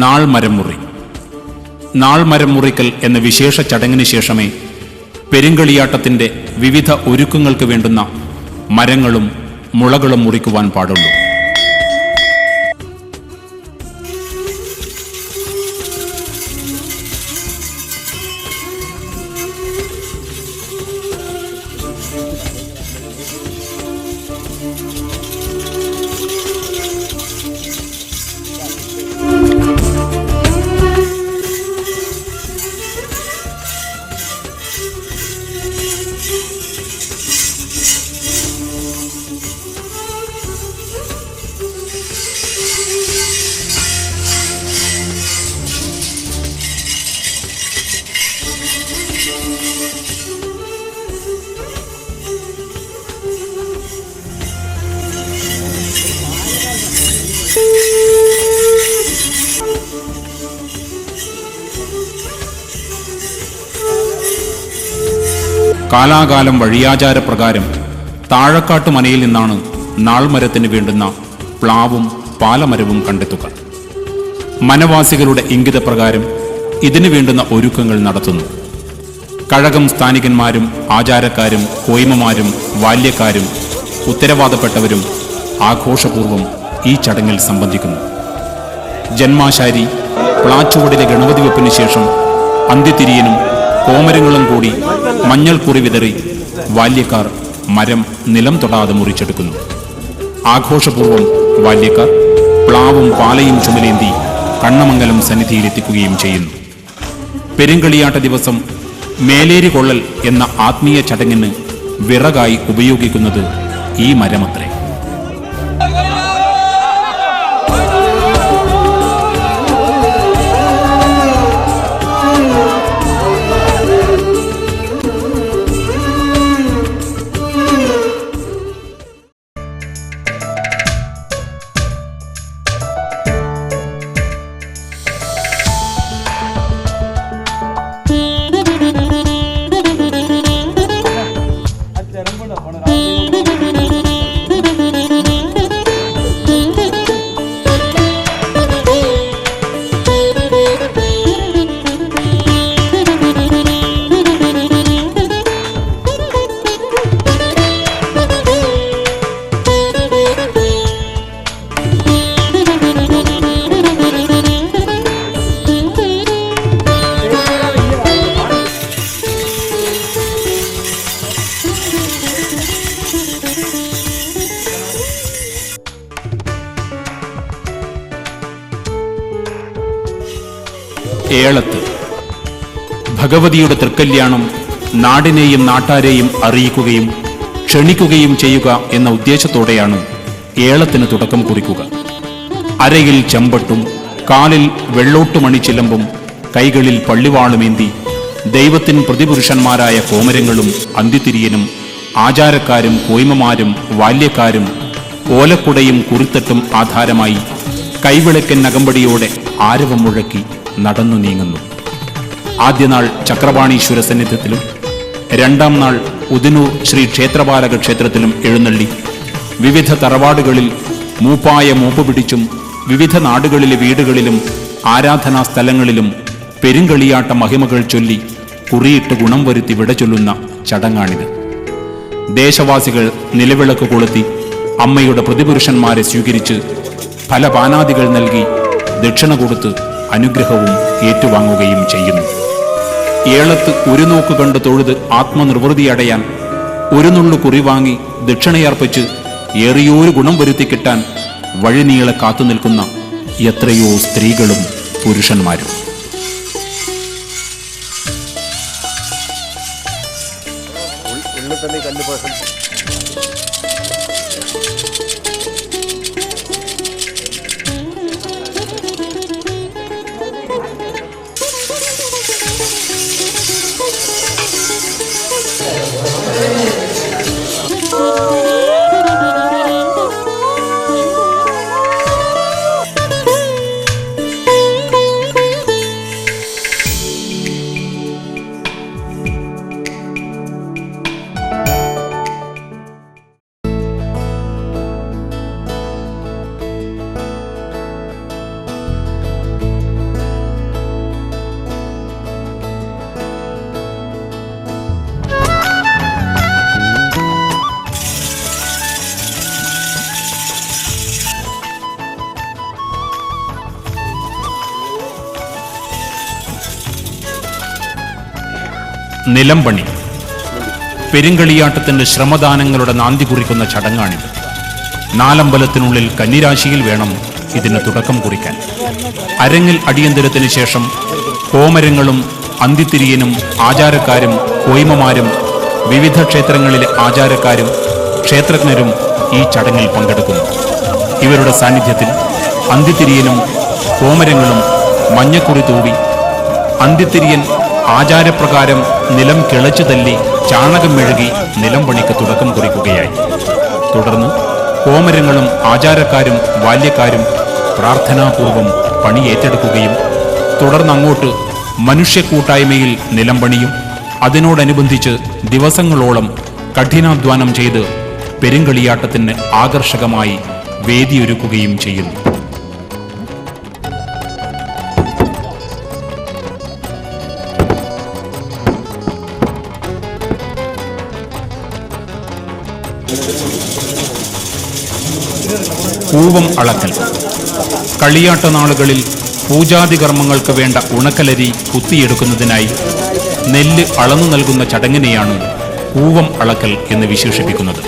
നാൾമരം മുറി. നാൾമരം മുറിക്കൽ എന്ന വിശേഷ ചടങ്ങിന് ശേഷമേ പെരുങ്കളിയാട്ടത്തിന്റെ വിവിധ ഒരുക്കങ്ങൾക്ക് വേണ്ടുന്ന മരങ്ങളും മുളകളും മുറിക്കുവാൻ പാടുള്ളൂ. കാലാകാലം വഴിയാചാരപ്രകാരം താഴക്കാട്ടു മനയിൽ നിന്നാണ് നാൾമരത്തിന് വേണ്ടുന്ന പ്ലാവും പാലമരവും കണ്ടെത്തുക. മനവാസികളുടെ ഇംഗിതപ്രകാരം ഇതിനു വേണ്ടുന്ന ഒരുക്കങ്ങൾ നടത്തുന്നു. കഴകം സ്ഥാനികന്മാരും ആചാരക്കാരും കോയ്മമാരും ബാല്യക്കാരും ഉത്തരവാദപ്പെട്ടവരും ആഘോഷപൂർവ്വം ഈ ചടങ്ങിൽ സംബന്ധിക്കുന്നു. ജന്മാശാരി പ്ലാച്ചുവടിലെ ഗണപതി വെപ്പിന് ശേഷം അന്ത്യത്തിരിയനും കോമരങ്ങളും കൂടി മഞ്ഞൾ കുറി വിതറി ബാല്യക്കാർ മരം നിലം തൊടാതെ മുറിച്ചെടുക്കുന്നു. ആഘോഷപൂർവ്വം ബാല്യക്കാർ പ്ലാവും പാലയും ചുമലേന്തി കണ്ണമംഗലം സന്നിധിയിലെത്തിക്കുകയും ചെയ്യുന്നു. പെരുങ്കളിയാട്ട ദിവസം മേലേരി കൊള്ളൽ എന്ന ആത്മീയ ചടങ്ങിന് വിറകായി ഉപയോഗിക്കുന്നത് ഈ മരമത്രേ. ഏളത്ത് ഭഗവതിയുടെ തൃക്കല്യാണം നാടിനെയും നാട്ടാരെയും അറിയിക്കുകയും ക്ഷണിക്കുകയും ചെയ്യുക എന്ന ഉദ്ദേശത്തോടെയാണ് ഏളത്തിന് തുടക്കം കുറിക്കുക. അരയിൽ ചെമ്പട്ടും കാലിൽ വെള്ളോട്ടുമണി ചിലമ്പും കൈകളിൽ പള്ളിവാളുമേന്തി ദൈവത്തിൻ പ്രതിപുരുഷന്മാരായ കോമരങ്ങളും അന്തിത്തിരിയനും ആചാരക്കാരും കോയ്മമാരും ബാല്യക്കാരും ഓലക്കുടയും കുറിത്തട്ടും ആധാരമായി കൈവിളക്കൻ അകമ്പടിയോടെ ആരവം മുഴക്കി നടന്നു നീങ്ങുന്നു. ആദ്യനാൾ ചക്രപാണീശ്വര സന്നിധത്തിലും രണ്ടാം നാൾ ഉദിനൂർ ശ്രീ ക്ഷേത്രപാലക ക്ഷേത്രത്തിലും എഴുന്നള്ളി വിവിധ തറവാടുകളിൽ മൂപ്പായ മൂപ്പ് പിടിച്ചും വിവിധ നാടുകളിലെ വീടുകളിലും ആരാധനാ സ്ഥലങ്ങളിലും പെരുങ്കളിയാട്ട മഹിമകൾ ചൊല്ലി കുറിയിട്ട് ഗുണം വരുത്തി വിട ചൊല്ലുന്ന ചടങ്ങാണിത്. ദേശവാസികൾ നിലവിളക്ക് കൊളുത്തി അമ്മയുടെ പ്രതിപുരുഷന്മാരെ സ്വീകരിച്ച് ഫലപാനാദികൾ നൽകി ദക്ഷിണ കൊടുത്ത് അനുഗ്രഹവും ഏറ്റുവാങ്ങുകയും ചെയ്യുന്നു. ഏളത്ത് ഒരു നോക്ക് കണ്ട് തൊഴുത് ആത്മനിർവൃതിയടയാൻ ഒരു നുള്ളു കുറി വാങ്ങി ദക്ഷിണയർപ്പിച്ച് ഏറിയൊരു ഗുണം വരുത്തി കിട്ടാൻ വഴിനീളെ കാത്തുനിൽക്കുന്ന എത്രയോ സ്ത്രീകളും പുരുഷന്മാരും. നിലംപണി പെരുങ്കളിയാട്ടത്തിന്റെ ശ്രമദാനങ്ങളുടെ നാന്തി കുറിക്കുന്ന ചടങ്ങാണിത്. നാലമ്പലത്തിനുള്ളിൽ കന്നിരാശിയിൽ വേണം ഇതിന് തുടക്കം കുറിക്കാൻ. അരങ്ങിൽ അടിയന്തരത്തിന് ശേഷം കോമരങ്ങളും അന്തിത്തിരിയനും ആചാരക്കാരും കോയ്മമാരും വിവിധ ക്ഷേത്രങ്ങളിലെ ആചാരക്കാരും ക്ഷേത്രജ്ഞരും ഈ ചടങ്ങിൽ പങ്കെടുക്കുന്നു. ഇവരുടെ സാന്നിധ്യത്തിൽ അന്തിത്തിരിയനും കോമരങ്ങളും മഞ്ഞക്കുറി തൂവി അന്തിത്തിരിയൻ ആചാരപ്രകാരം നിലം കിളച്ചു തല്ലി ചാണകം മെഴുകി നിലംപണിക്ക് തുടക്കം കുറിക്കുകയായി. തുടർന്ന് കോമരങ്ങളും ആചാരക്കാരും ബാല്യക്കാരും പ്രാർത്ഥനാപൂർവം പണി ഏറ്റെടുക്കുകയും തുടർന്നങ്ങോട്ട് മനുഷ്യക്കൂട്ടായ്മയിൽ നിലംപണിയും അതിനോടനുബന്ധിച്ച് ദിവസങ്ങളോളം കഠിനാധ്വാനം ചെയ്ത് പെരുങ്കളിയാട്ടത്തിന് ആകർഷകമായി വേദിയൊരുക്കുകയും ചെയ്യുന്നു. പൂവം അളക്കൽ കളിയാട്ട നാളുകളിൽ പൂജാതി കർമ്മങ്ങൾക്ക് വേണ്ട ഉണക്കലരി കുത്തിയെടുക്കുന്നതിനായി നെല്ല് അളന്നു നൽകുന്ന ചടങ്ങിനെയാണ് പൂവം അളക്കൽ എന്ന് വിശേഷിപ്പിക്കുന്നത്.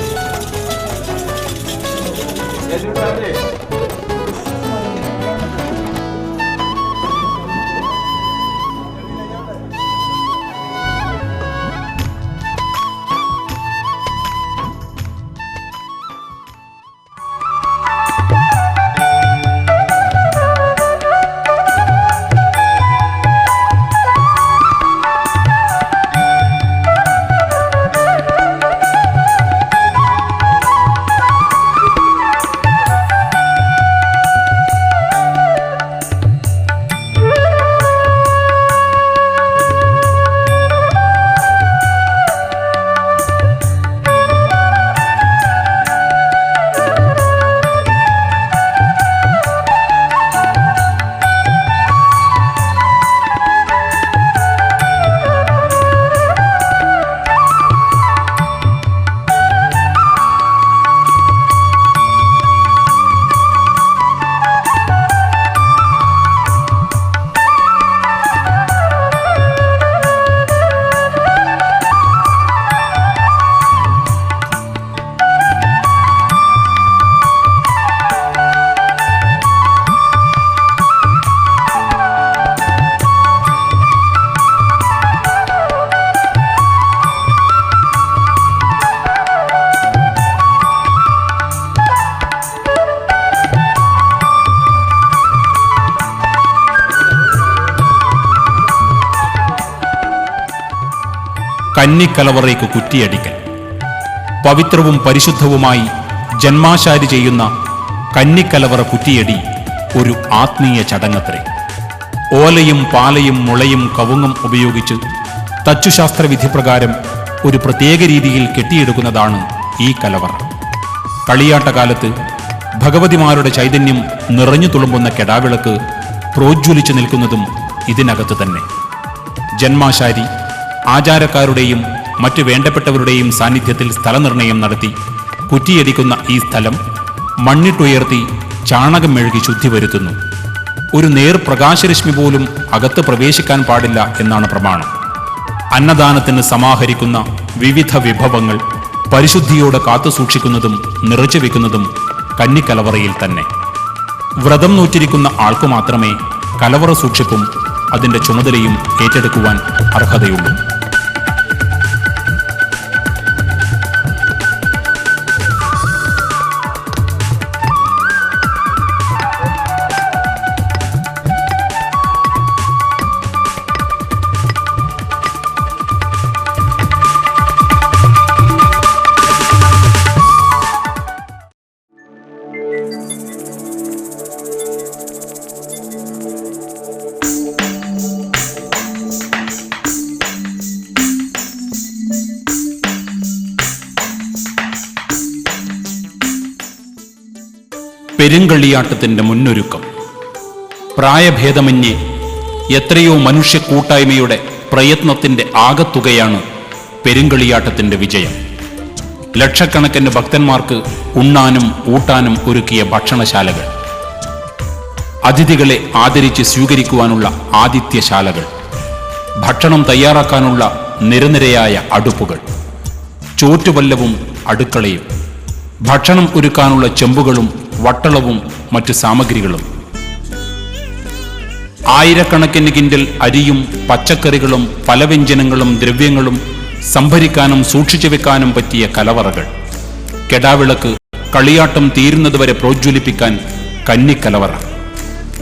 കന്നിക്കലവറയ്ക്ക് കുറ്റിയടിക്കൽ. പവിത്രവും പരിശുദ്ധവുമായി ജന്മാശാരി ചെയ്യുന്ന കന്നിക്കലവറ കുറ്റിയടി ഒരു ആത്മീയ ചടങ്ങത്രേ. ഓലയും പാലയും മുളയും കവുങ്ങും ഉപയോഗിച്ച് തച്ചുശാസ്ത്ര വിധിപ്രകാരം ഒരു പ്രത്യേക രീതിയിൽ കെട്ടിയെടുക്കുന്നതാണ് ഈ കലവറ. കളിയാട്ടകാലത്ത് ഭഗവതിമാരുടെ ചൈതന്യം നിറഞ്ഞു തുളുമ്പുന്ന കെടാവിളക്ക് പ്രോജ്വലിച്ചു നിൽക്കുന്നതും ഇതിനകത്ത് തന്നെ. ജന്മാശാരി ആചാരക്കാരുടെയും മറ്റു വേണ്ടപ്പെട്ടവരുടെയും സാന്നിധ്യത്തിൽ സ്ഥലനിർണയം നടത്തി കുറ്റിയടിക്കുന്ന ഈ സ്ഥലം മണ്ണിട്ടുയർത്തി ചാണകം മെഴുകി ശുദ്ധി വരുത്തുന്നു. ഒരു നേർ പ്രകാശരശ്മി പോലും അകത്ത് പ്രവേശിക്കാൻ പാടില്ല എന്നാണ് പ്രമാണം. അന്നദാനത്തിന് സമാഹരിക്കുന്ന വിവിധ വിഭവങ്ങൾ പരിശുദ്ധിയോടെ കാത്തുസൂക്ഷിക്കുന്നതും നിറച്ചു വെക്കുന്നതും കന്നിക്കലവറയിൽ തന്നെ. വ്രതം നോറ്റിരിക്കുന്ന ആൾക്കു മാത്രമേ കലവറ സൂക്ഷിപ്പും അതിൻ്റെ ചുമതലയും ഏറ്റെടുക്കുവാൻ അർഹതയുള്ളൂ. പെരുങ്കളിയാട്ടത്തിന്റെ മുന്നൊരുക്കം. പ്രായഭേദമന്യേ എത്രയോ മനുഷ്യ കൂട്ടായ്മയുടെ പ്രയത്നത്തിന്റെ ആകത്തുകയാണ് പെരുങ്കളിയാട്ടത്തിന്റെ വിജയം. ലക്ഷക്കണക്കിന് ഭക്തന്മാർക്ക് ഉണ്ണാനും ഊട്ടാനും ഒരുക്കിയ ഭക്ഷണശാലകൾ, അതിഥികളെ ആദരിച്ച് സ്വീകരിക്കുവാനുള്ള ആതിഥ്യശാലകൾ, ഭക്ഷണം തയ്യാറാക്കാനുള്ള നിരനിരയായ അടുപ്പുകൾ, ചോറ്റുപല്ലവും അടുക്കളയും, ഭക്ഷണം ഒരുക്കാനുള്ള ചെമ്പുകളും വട്ടളവും മറ്റു സാമഗ്രികളും, ആയിരക്കണക്കിന് കിൻഡൽ അരിയും പച്ചക്കറികളും പലവ്യഞ്ജനങ്ങളും ദ്രവ്യങ്ങളും സംഭരിക്കാനും സൂക്ഷിച്ചു വെക്കാനും പറ്റിയ കലവറകൾ, കെടാവിളക്ക് കളിയാട്ടം തീരുന്നതുവരെ പ്രോജ്വലിപ്പിക്കാൻ കന്നിക്കലവറ,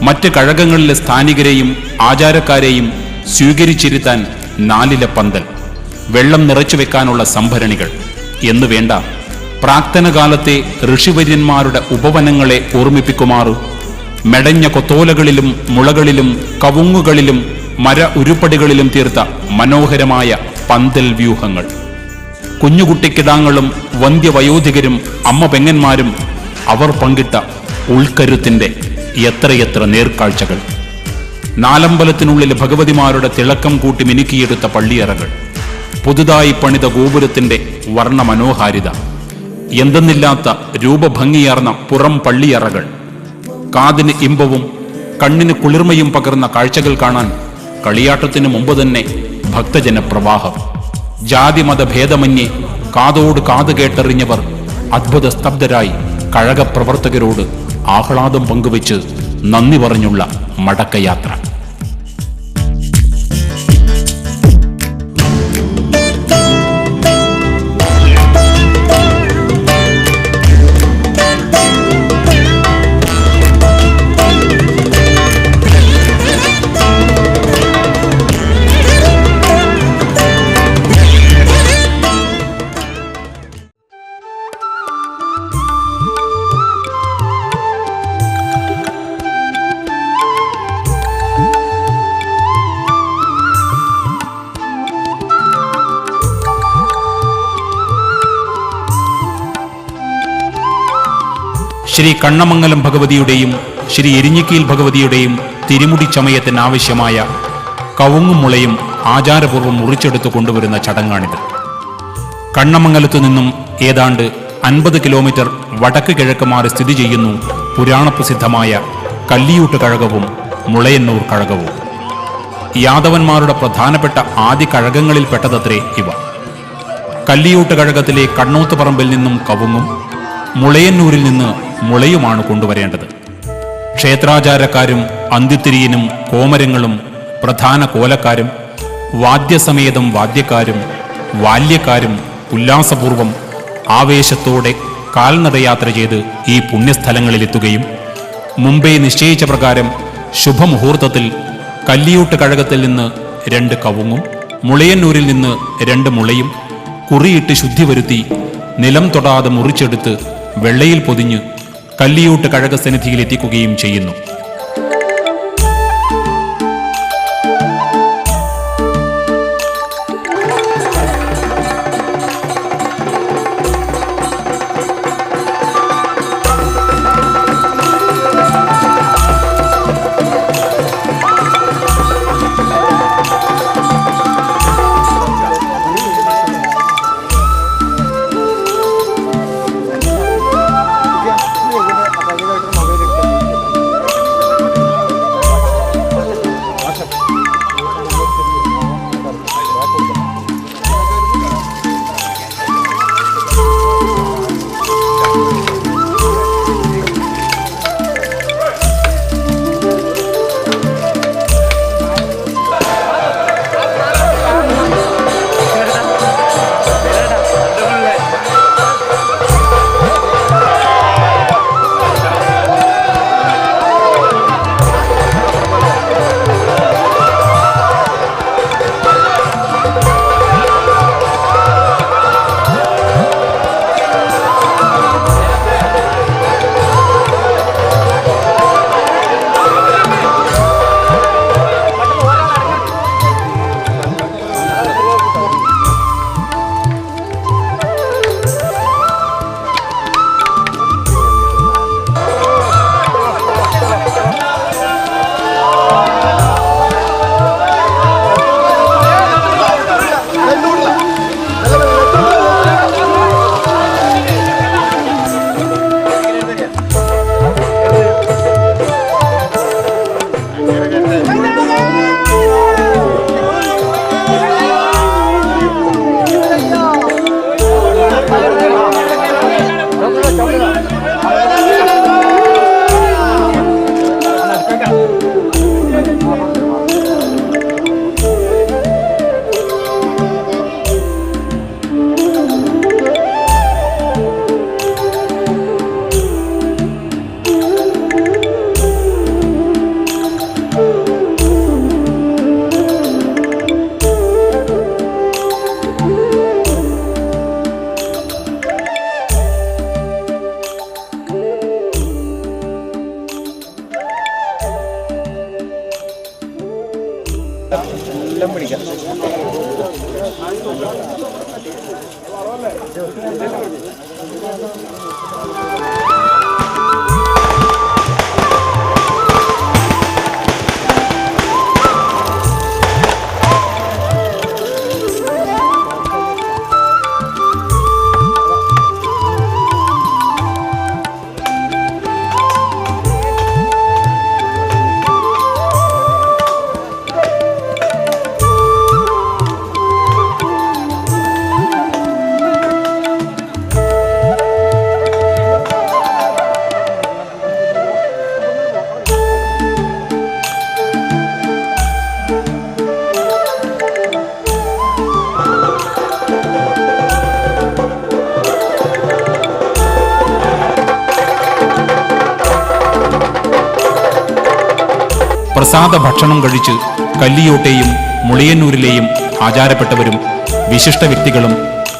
മറ്റ് കഴകങ്ങളിലെ സ്ഥാനികരെയും ആചാരക്കാരെയും സ്വീകരിച്ചിരുത്താൻ നാലിലെ പന്തൽ, വെള്ളം നിറച്ചു വെക്കാനുള്ള സംഭരണികൾ എന്നുവേണ്ട പ്രാക്തനകാലത്തെ ഋഷിവര്യന്മാരുടെ ഉപവനങ്ങളെ ഓർമ്മിപ്പിക്കുമാറ് മെടഞ്ഞ കൊത്തോലകളിലും മുളകളിലും കവുങ്ങുകളിലും മര ഉരുപ്പടികളിലും തീർത്ത മനോഹരമായ പന്തൽ വ്യൂഹങ്ങൾ, കുഞ്ഞുകുട്ടിക്കിടാങ്ങളും വന്ധ്യവയോധികരും അമ്മ പെങ്ങന്മാരും അവർ പങ്കിട്ട ഉൾക്കരുത്തിന്റെ എത്രയെത്ര നേർക്കാഴ്ചകൾ, നാലമ്പലത്തിനുള്ളിൽ ഭഗവതിമാരുടെ തിളക്കം കൂട്ടി മിനുക്കിയെടുത്ത പള്ളിയറകൾ, പുതുതായി പണിത ഗോപുരത്തിന്റെ വർണ്ണമനോഹാരിത, എന്തെന്നില്ലാത്ത രൂപഭംഗിയാർന്ന പുറം പള്ളിയറകൾ, കാതിന് ഇമ്പവും കണ്ണിന് കുളിർമയും പകർന്ന കാഴ്ചകൾ കാണാൻ കളിയാട്ടത്തിനു മുമ്പ് തന്നെ ഭക്തജന പ്രവാഹം. ജാതിമത ഭേദമന്യേ കാതോട് കാത് കേട്ടറിഞ്ഞവർ അദ്ഭുത സ്തബ്ധരായി കഴകപ്രവർത്തകരോട് ആഹ്ലാദം പങ്കുവച്ച് നന്ദി പറഞ്ഞുള്ള മടക്കയാത്ര. ശ്രീ കണ്ണമംഗലം ഭഗവതിയുടെയും ശ്രീ എരിഞ്ഞിക്കയിൽ ഭഗവതിയുടെയും തിരുമുടി ചമയത്തിന് ആവശ്യമായ കവുങ്ങും മുളയും ആചാരപൂർവ്വം മുറിച്ചെടുത്ത് കൊണ്ടുവരുന്ന ചടങ്ങാണിത്. കണ്ണമംഗലത്തു നിന്നും ഏതാണ്ട് 50 കിലോമീറ്റർ വടക്ക് കിഴക്ക് മാറി സ്ഥിതി ചെയ്യുന്നു പുരാണപ്രസിദ്ധമായ കല്ലിയൂട്ട് കഴകവും മുളയന്നൂർ കഴകവും. യാദവന്മാരുടെ പ്രധാനപ്പെട്ട ആദ്യ കഴകങ്ങളിൽപ്പെട്ടതത്രേ ഇവ. കല്ലിയൂട്ട് കഴകത്തിലെ കണ്ണോത്തുപറമ്പിൽ നിന്നും കവുങ്ങും മുളയന്നൂരിൽ നിന്ന് മുളയുമാണ് കൊണ്ടുവരേണ്ടത്. ക്ഷേത്രാചാരക്കാരും അന്തിത്തിരിയനും കോമരങ്ങളും പ്രധാന കോലക്കാരും വാദ്യസമേതം വാദ്യക്കാരും വാല്യക്കാരും ഉല്ലാസപൂർവം ആവേശത്തോടെ കാൽനടയാത്ര ചെയ്ത് ഈ പുണ്യസ്ഥലങ്ങളിലെത്തുകയും മുമ്പേ നിശ്ചയിച്ച പ്രകാരം ശുഭമുഹൂർത്തത്തിൽ കല്ലിയൂട്ട് കഴകത്തിൽ നിന്ന് 2 കവുങ്ങും മുളയന്നൂരിൽ നിന്ന് 2 മുളയും കുറിയിട്ട് ശുദ്ധി വരുത്തി നിലം തൊടാതെ മുറിച്ചെടുത്ത് വെള്ളയിൽ പൊതിഞ്ഞ് കല്ലിയോട്ട് കഴകസന്നിധിയിൽ എത്തിക്കുകയും ചെയ്യുന്നു. പ്രസാദ ഭക്ഷണം കഴിച്ച് കല്ലിയോട്ടെയും മുളിയന്നൂരിലെയും ആചാരപ്പെട്ടവരും വിശിഷ്ട വ്യക്തികളും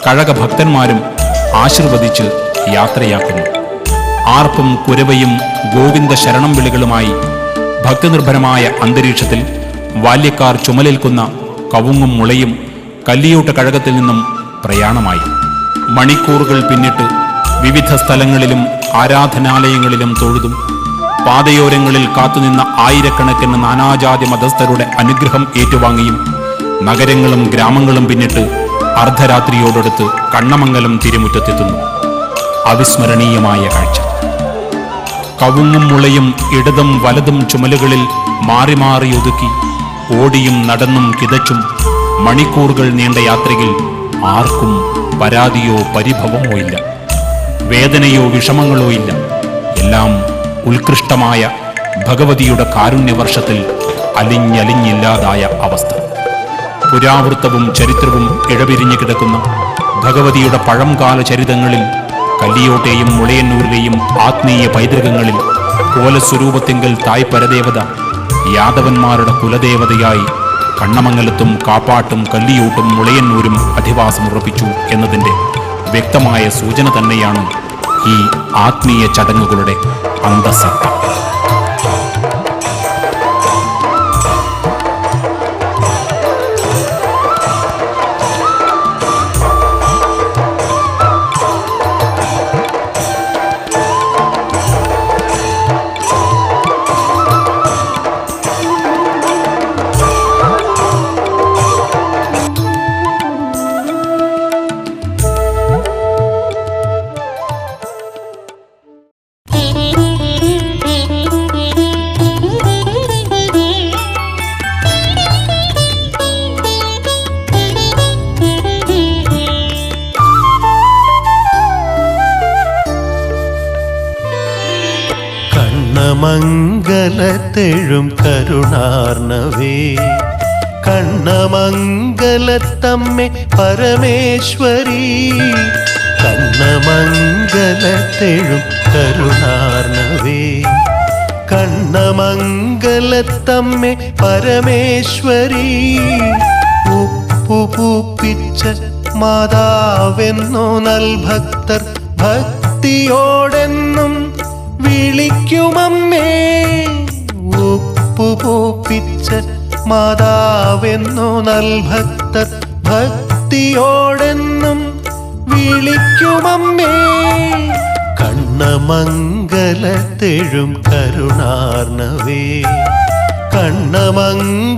കഴക ഭക്തന്മാരും ആശീർവദിച്ച് യാത്രയാക്കുന്നു. ആർപ്പും കുരവയും ഗോവിന്ദ ശരണം വിളികളുമായി ഭക്തിനിർഭരമായ അന്തരീക്ഷത്തിൽ ബാല്യക്കാർ ചുമലേൽക്കുന്ന കവുങ്ങും മുളയും കല്ലിയോട്ട് കഴകത്തിൽ നിന്നും പ്രയാണമായി. മണിക്കൂറുകൾ പിന്നിട്ട് വിവിധ സ്ഥലങ്ങളിലും ആരാധനാലയങ്ങളിലും തൊഴുതും പാതയോരങ്ങളിൽ കാത്തുനിന്ന ആയിരക്കണക്കിന് നാനാജാതി മതസ്ഥരുടെ അനുഗ്രഹം ഏറ്റുവാങ്ങിയും നഗരങ്ങളും ഗ്രാമങ്ങളും പിന്നിട്ട് അർദ്ധരാത്രിയോടടുത്ത് കണ്ണമംഗലം തിരുമുറ്റത്തെത്തുന്നു. അവിസ്മരണീയമായ കാഴ്ച. കവുങ്ങും മുളയും ഇടതും വലതും ചുമലുകളിൽ മാറി മാറി ഒതുക്കി ഓടിയും നടന്നും കിതച്ചും മണിക്കൂറുകൾ നീണ്ട യാത്രയിൽ ആർക്കും പരാതിയോ പരിഭവമോ ഇല്ല, വേദനയോ വിഷമങ്ങളോ ഇല്ല. എല്ലാം ഉത്കൃഷ്ടമായ ഭഗവതിയുടെ കാരുണ്യവർഷത്തിൽ അലിഞ്ഞലിഞ്ഞില്ലാതായ അവസ്ഥ. പുരാവൃത്തവും ചരിത്രവും ഇഴപിരിഞ്ഞു കിടക്കുന്ന ഭഗവതിയുടെ പഴംകാല ചരിതങ്ങളിൽ കല്ലിയോട്ടെയും മുളയന്നൂരിലെയും ആത്മീയ പൈതൃകങ്ങളിൽ കോലസ്വരൂപത്തിങ്കൽ തായ് പരദേവത യാദവന്മാരുടെ കുലദേവതയായി കണ്ണമംഗലത്തും കാപ്പാട്ടും കല്ലിയൂട്ടും മുളയന്നൂരും അധിവാസമുറപ്പിച്ചു എന്നതിൻ്റെ വ്യക്തമായ സൂചന തന്നെയാണ് ഈ ആത്മീയ ചടങ്ങുകളുടെ അന്തസ്സത്ത. കണ്ണമംഗലത്തെഴും കരുണാർണവേ, കണ്ണമംഗലത്തമ്മേ പരമേശ്വരി, കണ്ണമംഗലത്തെഴും കരുണാർണവേ, കണ്ണമംഗലത്തമ്മേ പരമേശ്വരി, ഉപ്പുപൂപ്പിച്ച മാതാവെന്നോ നൽഭക്തർ ഭക്തിയോടെന്നും വിളിക്കുമമ്മേ. ഉപ്പുപൂപ്പിച്ച മാതാവെന്നോ നൽഭക്തർ ഭക്തിയോടെന്നും വിളിക്കുമമ്മേ. കണ്ണമംഗലത്തെഴും കരുണാർണവേ, കണ്ണമംഗലത്തമ്മേ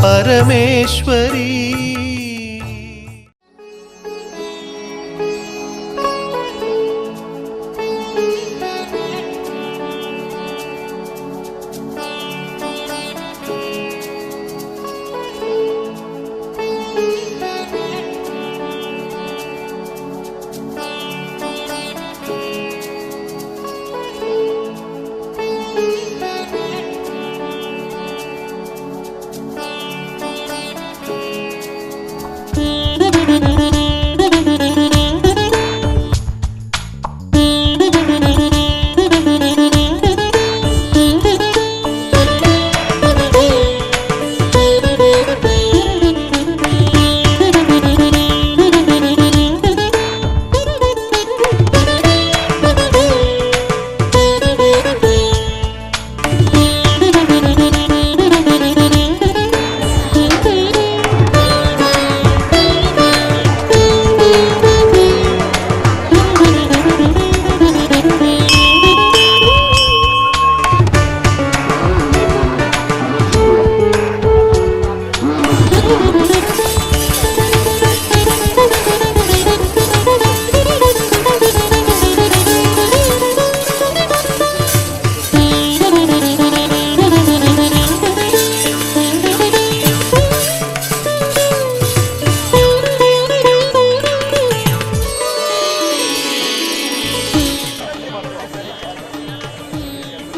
പരമേശ്വരി.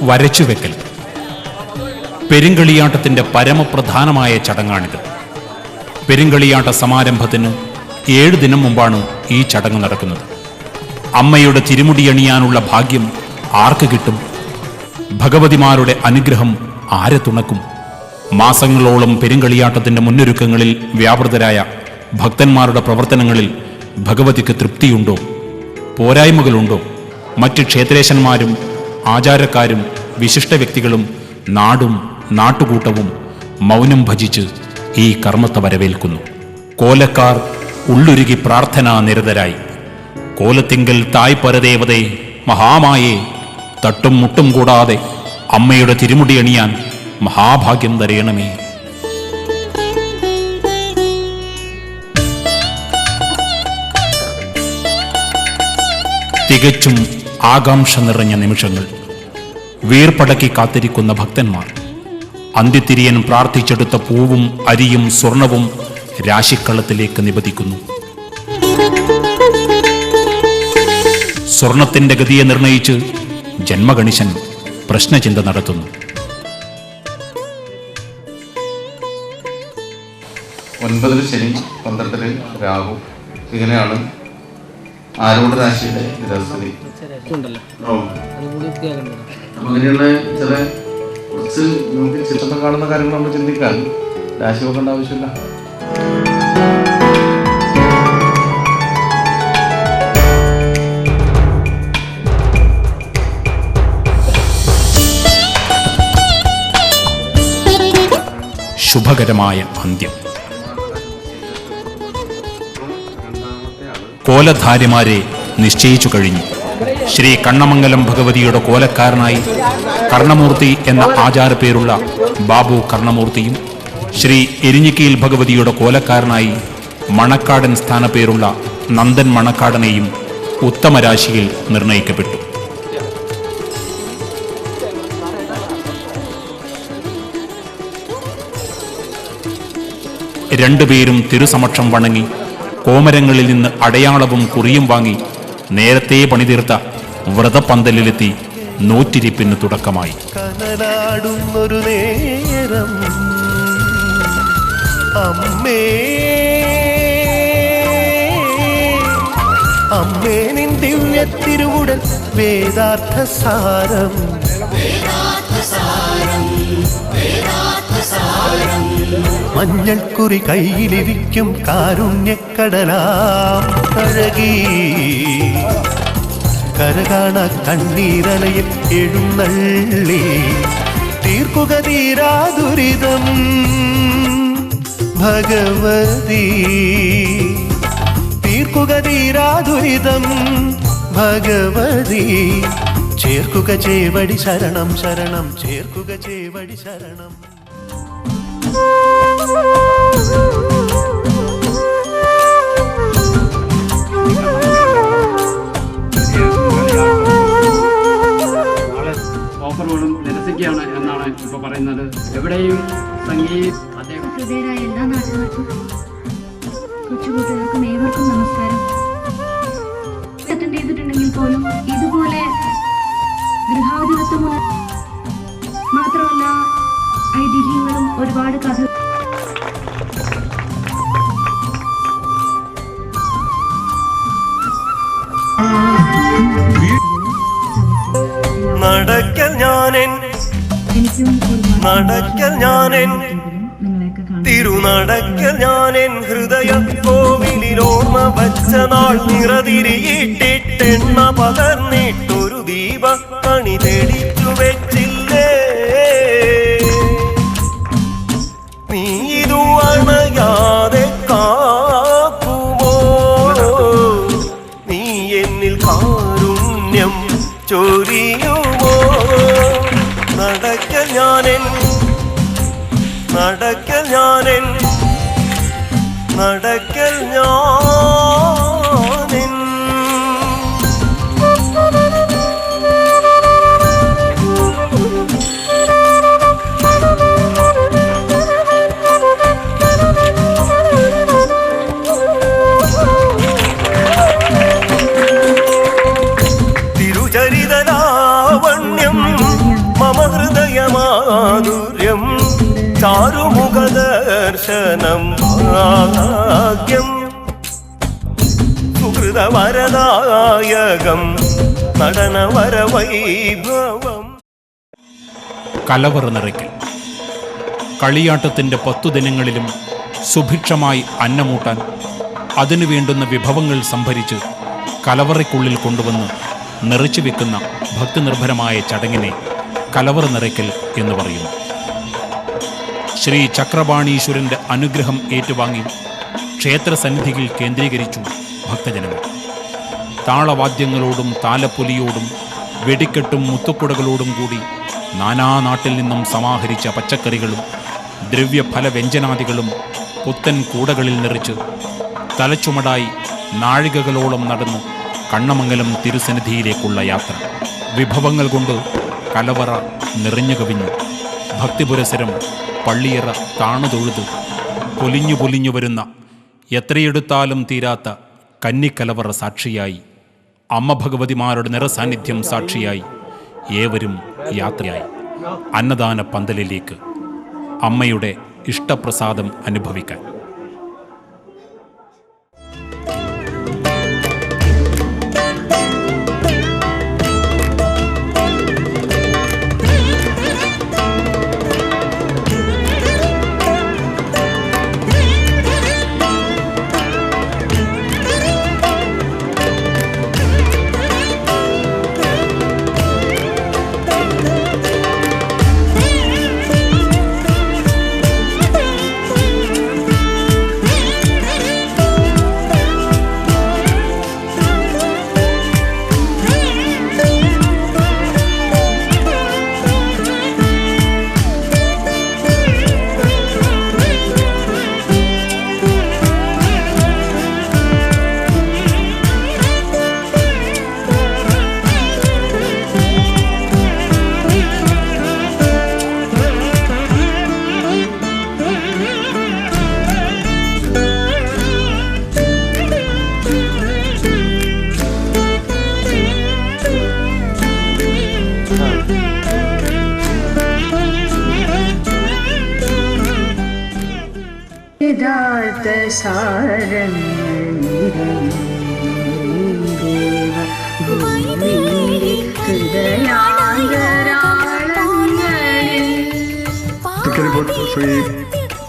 വരച്ചുവെക്കൽ പെരുങ്കളിയാട്ടത്തിൻ്റെ പരമപ്രധാനമായ ചടങ്ങാണിത്. പെരുങ്കളിയാട്ട സമാരംഭത്തിന് 7 ദിനം മുമ്പാണ് ഈ ചടങ്ങ് നടക്കുന്നത്. അമ്മയുടെ തിരുമുടിയണിയാനുള്ള ഭാഗ്യം ആർക്ക് കിട്ടും? ഭഗവതിമാരുടെ അനുഗ്രഹം ആരെ തുണക്കും? മാസങ്ങളോളം പെരുങ്കളിയാട്ടത്തിൻ്റെ മുന്നൊരുക്കങ്ങളിൽ വ്യാപൃതരായ ഭക്തന്മാരുടെ പ്രവർത്തനങ്ങളിൽ ഭഗവതിക്ക് തൃപ്തിയുണ്ടോ? പോരായ്മകളുണ്ടോ? മറ്റ് ക്ഷേത്രേശന്മാരും ആചാരക്കാരും വിശിഷ്ട വ്യക്തികളും നാടും നാട്ടുകൂട്ടവും മൗനം ഭജിച്ച് ഈ കർമ്മത്തെ വരവേൽക്കുന്നു. കോലക്കാർ ഉള്ളുരുകി പ്രാർത്ഥനാ നിരതരായി. കോലത്തിങ്കൽ തായ് പരദേവതേ മഹാമായേ, തട്ടും മുട്ടും കൂടാതെ അമ്മയുടെ തിരുമുടി അണിയാൻ മഹാഭാഗ്യം തരയണമേ. തികച്ചും ആകാംക്ഷ നിറഞ്ഞ നിമിഷങ്ങൾ. വീർപ്പടക്കി കാത്തിരിക്കുന്ന ഭക്തന്മാർ. അന്ത്യത്തിരിയൻ പ്രാർത്ഥിച്ചെടുത്ത പൂവും അരിയും സ്വർണവും രാശിക്കളത്തിലേക്ക് നിപതിക്കുന്നു. സ്വർണത്തിന്റെ ഗതിയെ നിർണയിച്ച് ജന്മഗണിശൻ പ്രശ്നചിന്ത നടത്തുന്നു. 9 ശനി, 12 രാഹു, ഇങ്ങനെയാണ് ആരൂഢ രാശിയുടെ സ്ഥിതി. അങ്ങനെയുള്ള ചില കുറച്ച് നമുക്ക് ചിത്രത്തിൽ കാണുന്ന കാര്യങ്ങൾ നമ്മൾ ചിന്തിക്കാൻ രാശി വെക്കേണ്ട ആവശ്യമില്ല. ശുഭകരമായ അന്ത്യം. കോലധാരിമാരെ നിശ്ചയിച്ചു കഴിഞ്ഞു. ശ്രീ കണ്ണമംഗലം ഭഗവതിയുടെ കോലക്കാരനായി കർണമൂർത്തി എന്ന ആചാരപേരുള്ള ബാബു കർണമൂർത്തിയും ശ്രീ എരിഞ്ഞിക്കയിൽ ഭഗവതിയുടെ കോലക്കാരനായി മണക്കാടൻ സ്ഥാനപ്പേരുള്ള നന്ദൻ മണക്കാടനെയും ഉത്തമരാശിയിൽ നിർണയിക്കപ്പെട്ടു. രണ്ടുപേരും തിരുസമക്ഷം വണങ്ങി കോമരങ്ങളിൽ നിന്ന് അടയാളവും കുറിയും വാങ്ങി നേരത്തെ പണിതീർത്ത വ്രതപന്തലിലെത്തി നൂറ്റിരിപ്പിന് തുടക്കമായി. കനലാടുന്നൊരു നേരം അമ്മേ അമ്മേ നിൻ ദിവ്യ തിരുവുടൽ വേദാർത്ഥ സാരം മഞ്ഞൾക്കുറി കയ്യിലിരിക്കും കാരുണ്യക്കടലാം അഴകി കരകാണ കണ്ണീരലയിൽ എഴുന്നള്ളി തീർക്കുക തീരാ ദുരിതം ഭഗവതി തീർക്കുക തീരാ ദുരിതം ഭഗവതി ചേർക്കുക ചേവടി ശരണം ശരണം ചേർക്കുക ചേവടി ശരണം. ഓഫറുകളും നിരസിക്കുകയാണ് എന്നാണ് ഇപ്പോൾ പറയുന്നത്. എവിടെയും സംഗീത് അദ്ദേഹം ഹൃദയരായ എല്ലാ നാട്ടുകാർക്കും കൊച്ചുകൂട്ടുകാർക്കും ഏവർക്കും നമസ്കാരം. അറ്റൻഡ് ചെയ്തിട്ടുണ്ടെങ്കിൽ പോലും ഇതുപോലെ ഗൃഹാധിപത്യമുള്ള മാത്രമല്ല ഐതിഹ്യങ്ങളും ഒരുപാട് കഥ നടക്കൽ ഞാനെൻ നടക്കൽ ഞാനെൻ തിരുനടക്കൽ ഞാനെൻ ഹൃദയ കോവിലിലോർമ്മ വച്ച നാൾ നിറതിരിയിട്ടിട്ടെണ്ണ പകർന്നിട്ടൊരു ദീപ കണി തെളിച്ചു വെച്ചില്ലേ നീ ഇതു അണയാതെ കാക്കുമോ നീ എന്നിൽ കാരുണ്യം ചൊരിയുമോ നടക്കൽ ഞാനെൻ നടക്കൽ ഞാനെൻ നടക്കൽ ഞാനെൻ തിരുചരിതലാവണ്യം മമ ഹൃദയമാധുര്യം ചാരുമുഖദർശനം ഭാഗ്യം സുഹൃതവരദായകം നടനവരവൈഭവം. കലവറ നിറയ്ക്കൽ. കളിയാട്ടത്തിൻ്റെ 10 ദിനങ്ങളിലും സുഭിക്ഷമായി അന്നമൂട്ടാൻ അതിനു വേണ്ടുന്ന വിഭവങ്ങൾ സംഭരിച്ച് കലവറയ്ക്കുള്ളിൽ കൊണ്ടുവന്ന് നിറച്ചു വെക്കുന്ന ഭക്തിനിർഭരമായ ചടങ്ങിനെ കലവറ നിറയ്ക്കൽ എന്ന് പറയുന്നു. ശ്രീ ചക്രപാണീശ്വരൻ്റെ അനുഗ്രഹം ഏറ്റുവാങ്ങി ക്ഷേത്രസന്നിധിയിൽ കേന്ദ്രീകരിച്ചു ഭക്തജനങ്ങൾ. താളവാദ്യങ്ങളോടും താലപ്പൊലിയോടും വെടിക്കെട്ടും മുത്തുക്കുടകളോടും കൂടി നാനാനാട്ടിൽ നിന്നും സമാഹരിച്ച പച്ചക്കറികളും ദ്രവ്യഫലവ്യഞ്ജനാദികളും പുത്തൻ കൂടകളിൽ നിറച്ച് തലച്ചുമടായി നാഴികകളോളം നടന്ന് കണ്ണമംഗലം തിരുസന്നിധിയിലേക്കുള്ള യാത്ര. വിഭവങ്ങൾ കൊണ്ട് കലവറ നിറഞ്ഞു കവിഞ്ഞു. ഭക്തിപുരസരം പള്ളിയറ താണുതൊഴുത് പൊലിഞ്ഞു പൊലിഞ്ഞു വരുന്ന എത്രയെടുത്താലും തീരാത്ത കന്നിക്കലവറ സാക്ഷിയായി, അമ്മ ഭഗവതിമാരുടെ നിറസാന്നിധ്യം സാക്ഷിയായി ഏവരും യാത്രയായി അന്നദാന പന്തലിലേക്ക് അമ്മയുടെ ഇഷ്ടപ്രസാദം അനുഭവിക്കാൻ. ശ്രീ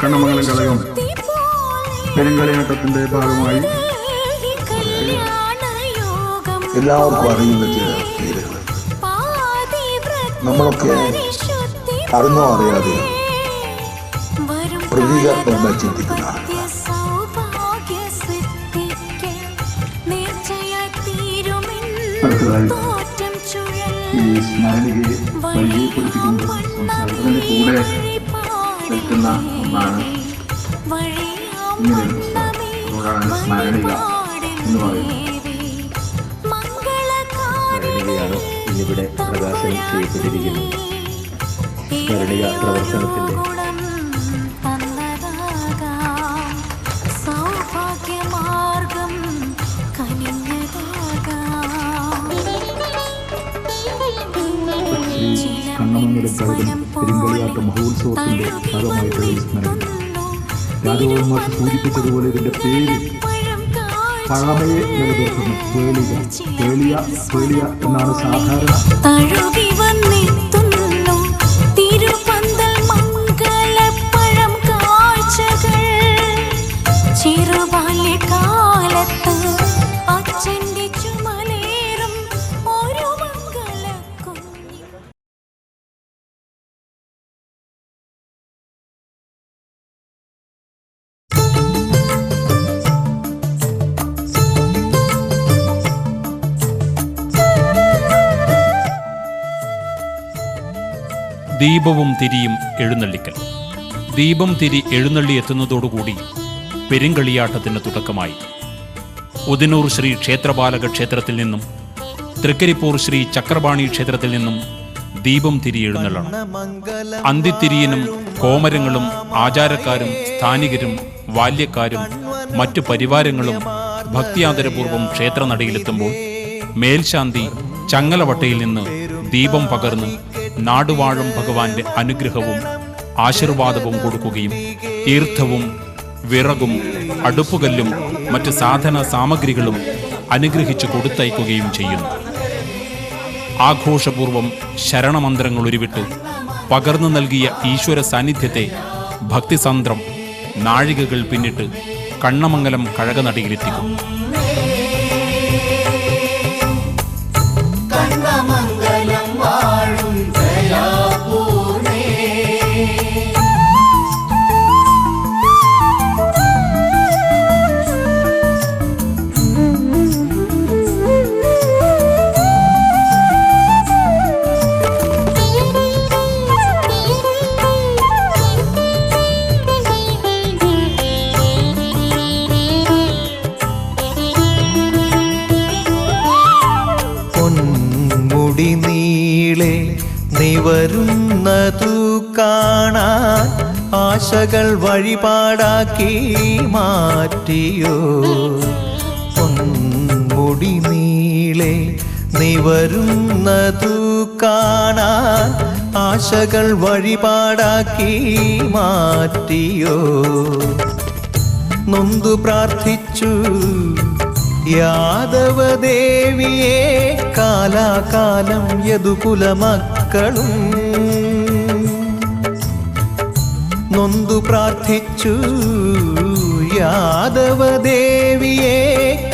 കണ്ണമംഗലം കളകം പെരുങ്കളിയാട്ടത്തിൻ്റെ ഭാഗമായി എല്ലാവർക്കും അറിയുന്ന ചില പേരുകൾ നമ്മളൊക്കെ അറിഞ്ഞോ അറിയാതെയോ പ്രതീകാത്മകമായി ചിന്തിക്കുന്ന അടുത്തതായി ഈ സ്മരണികയെ പരിചയപ്പെടുത്തിക്കൊണ്ട് സംസാരത്തിൻ്റെ കൂടെ നിൽക്കുന്ന ഒന്നാണ് ഇങ്ങനെയൊരു പുസ്തകം. അതുകൊണ്ടാണ് സ്മരണിക എന്ന് പറയുന്നത്. സ്മരണികയാണ് ഇന്നിവിടെ പ്രകാശനം ചെയ്യപ്പെട്ടിരിക്കുന്നത്. സ്മരണിക പ്രവർത്തനത്തിൻ്റെ കണ്ണമംഗലം കളകം പെരുങ്കളിയാട്ട മഹോത്സവത്തിൻ്റെ ഭാഗമായിട്ടുള്ള ഈ സ്മരണ രാജഗോപാൽ സൂചിപ്പിച്ചതുപോലെ ഇതിൻ്റെ പേര് പഴമയെ നിലനിർത്തുന്നു. പേളിയ എന്നാണ് സാധാരണ. ദീപവും തിരിയും എഴുന്നള്ളിക്കൽ. ദീപം തിരി എഴുന്നള്ളി എത്തുന്നതോടുകൂടി പെരുങ്കളിയാട്ടത്തിന് തുടക്കമായി. ഉദിനൂർ ശ്രീ ക്ഷേത്രപാലക ക്ഷേത്രത്തിൽ നിന്നും തൃക്കരിപ്പൂർ ശ്രീ ചക്രപാണി ക്ഷേത്രത്തിൽ നിന്നും ദീപം തിരി എഴുന്നള്ളണം. അന്തിത്തിരിയനും കോമരങ്ങളും ആചാരക്കാരും സ്ഥാനികരും ബാല്യക്കാരും മറ്റു പരിവാരങ്ങളും ഭക്തിയാദരപൂർവ്വം ക്ഷേത്രനടയിലെത്തുമ്പോൾ മേൽശാന്തി ചങ്ങലവട്ടയിൽ നിന്ന് ദീപം പകർന്ന് നാടുവാഴും ഭഗവാന്റെ അനുഗ്രഹവും ആശീർവാദവും കൊടുക്കുകയും തീർത്ഥവും വിറകും അടുപ്പുകല്ലും മറ്റ് സാധന സാമഗ്രികളും അനുഗ്രഹിച്ചു കൊടുത്തയക്കുകയും ചെയ്യുന്നു. ആഘോഷപൂർവം ശരണമന്ത്രങ്ങൾ ഉരുവിട്ട് പകർന്നു നൽകിയ ഈശ്വര സാന്നിധ്യത്തെ ഭക്തിസന്ത്രം നാഴികകൾ പിന്നിട്ട് കണ്ണമംഗലം കഴകനടയിലെത്തിക്കും. നീളെ നിവരുന്നതു കാണാൻ ആശകൾ വഴിപാടാക്കി മാറ്റിയോ. പൊന്മുടി നീളെ നിവരുന്നതു കാണാൻ ആശകൾ വഴിപാടാക്കി മാറ്റിയോ. നൊന്തു പ്രാർത്ഥിച്ചു യാദവദേവിയെ കാലാകാലം യദുകുലമക്കളും. നൊന്തു പ്രാർത്ഥിച്ചു യാദവദേവിയെ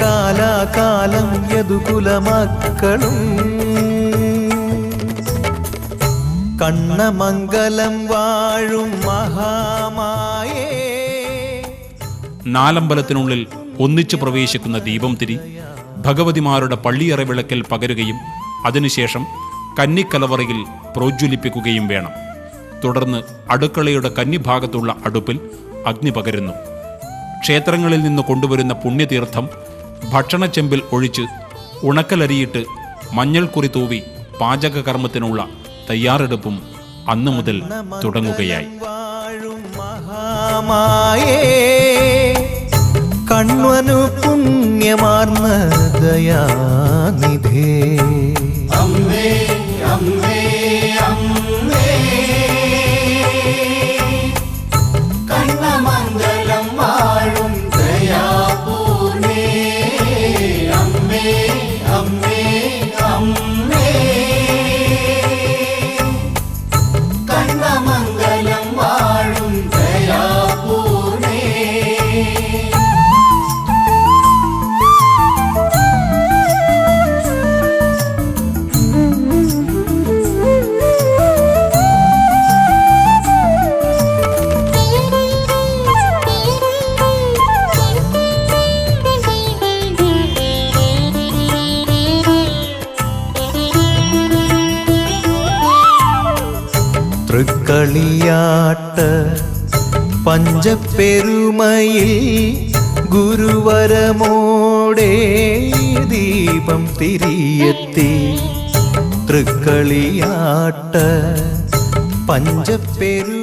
കാലാകാലം യദുകുലമക്കളും. കണ്ണമംഗലം വാഴും മഹാമായേ. നാലമ്പലത്തിനുള്ളിൽ ഒന്നിച്ചു പ്രവേശിക്കുന്ന ദീപം തിരി ഭഗവതിമാരുടെ പള്ളിയറവിളക്കിൽ പകരുകയും അതിനുശേഷം കന്നിക്കലവറയിൽ പ്രോജ്വലിപ്പിക്കുകയും വേണം. തുടർന്ന് അടുക്കളയുടെ കന്നിഭാഗത്തുള്ള അടുപ്പിൽ അഗ്നി പകരുന്നു. ക്ഷേത്രങ്ങളിൽ നിന്ന് കൊണ്ടുവരുന്ന പുണ്യതീർത്ഥം ഭക്ഷണച്ചെമ്പിൽ ഒഴിച്ച് ഉണക്കലരിയിട്ട് മഞ്ഞൾക്കുറി തൂവി പാചകകർമ്മത്തിനുള്ള തയ്യാറെടുപ്പും അന്നു മുതൽ തുടങ്ങുകയായി. കണ്വനു പുണ്യമാർന്ന ദയാനിധേ. അമ്മേ അമ്മേ അമ്മേ കണ്ണമംഗലം വാഴും കണ്ണമംഗലം വാഴും ദയാപൂർണേ. തൃക്കളിയാട്ട് പഞ്ചപ്പെരുമയിൽ ഗുരുവരമോടെ ദീപം തിരിയെത്തി. തൃക്കളിയാട്ട് പഞ്ചപ്പെരു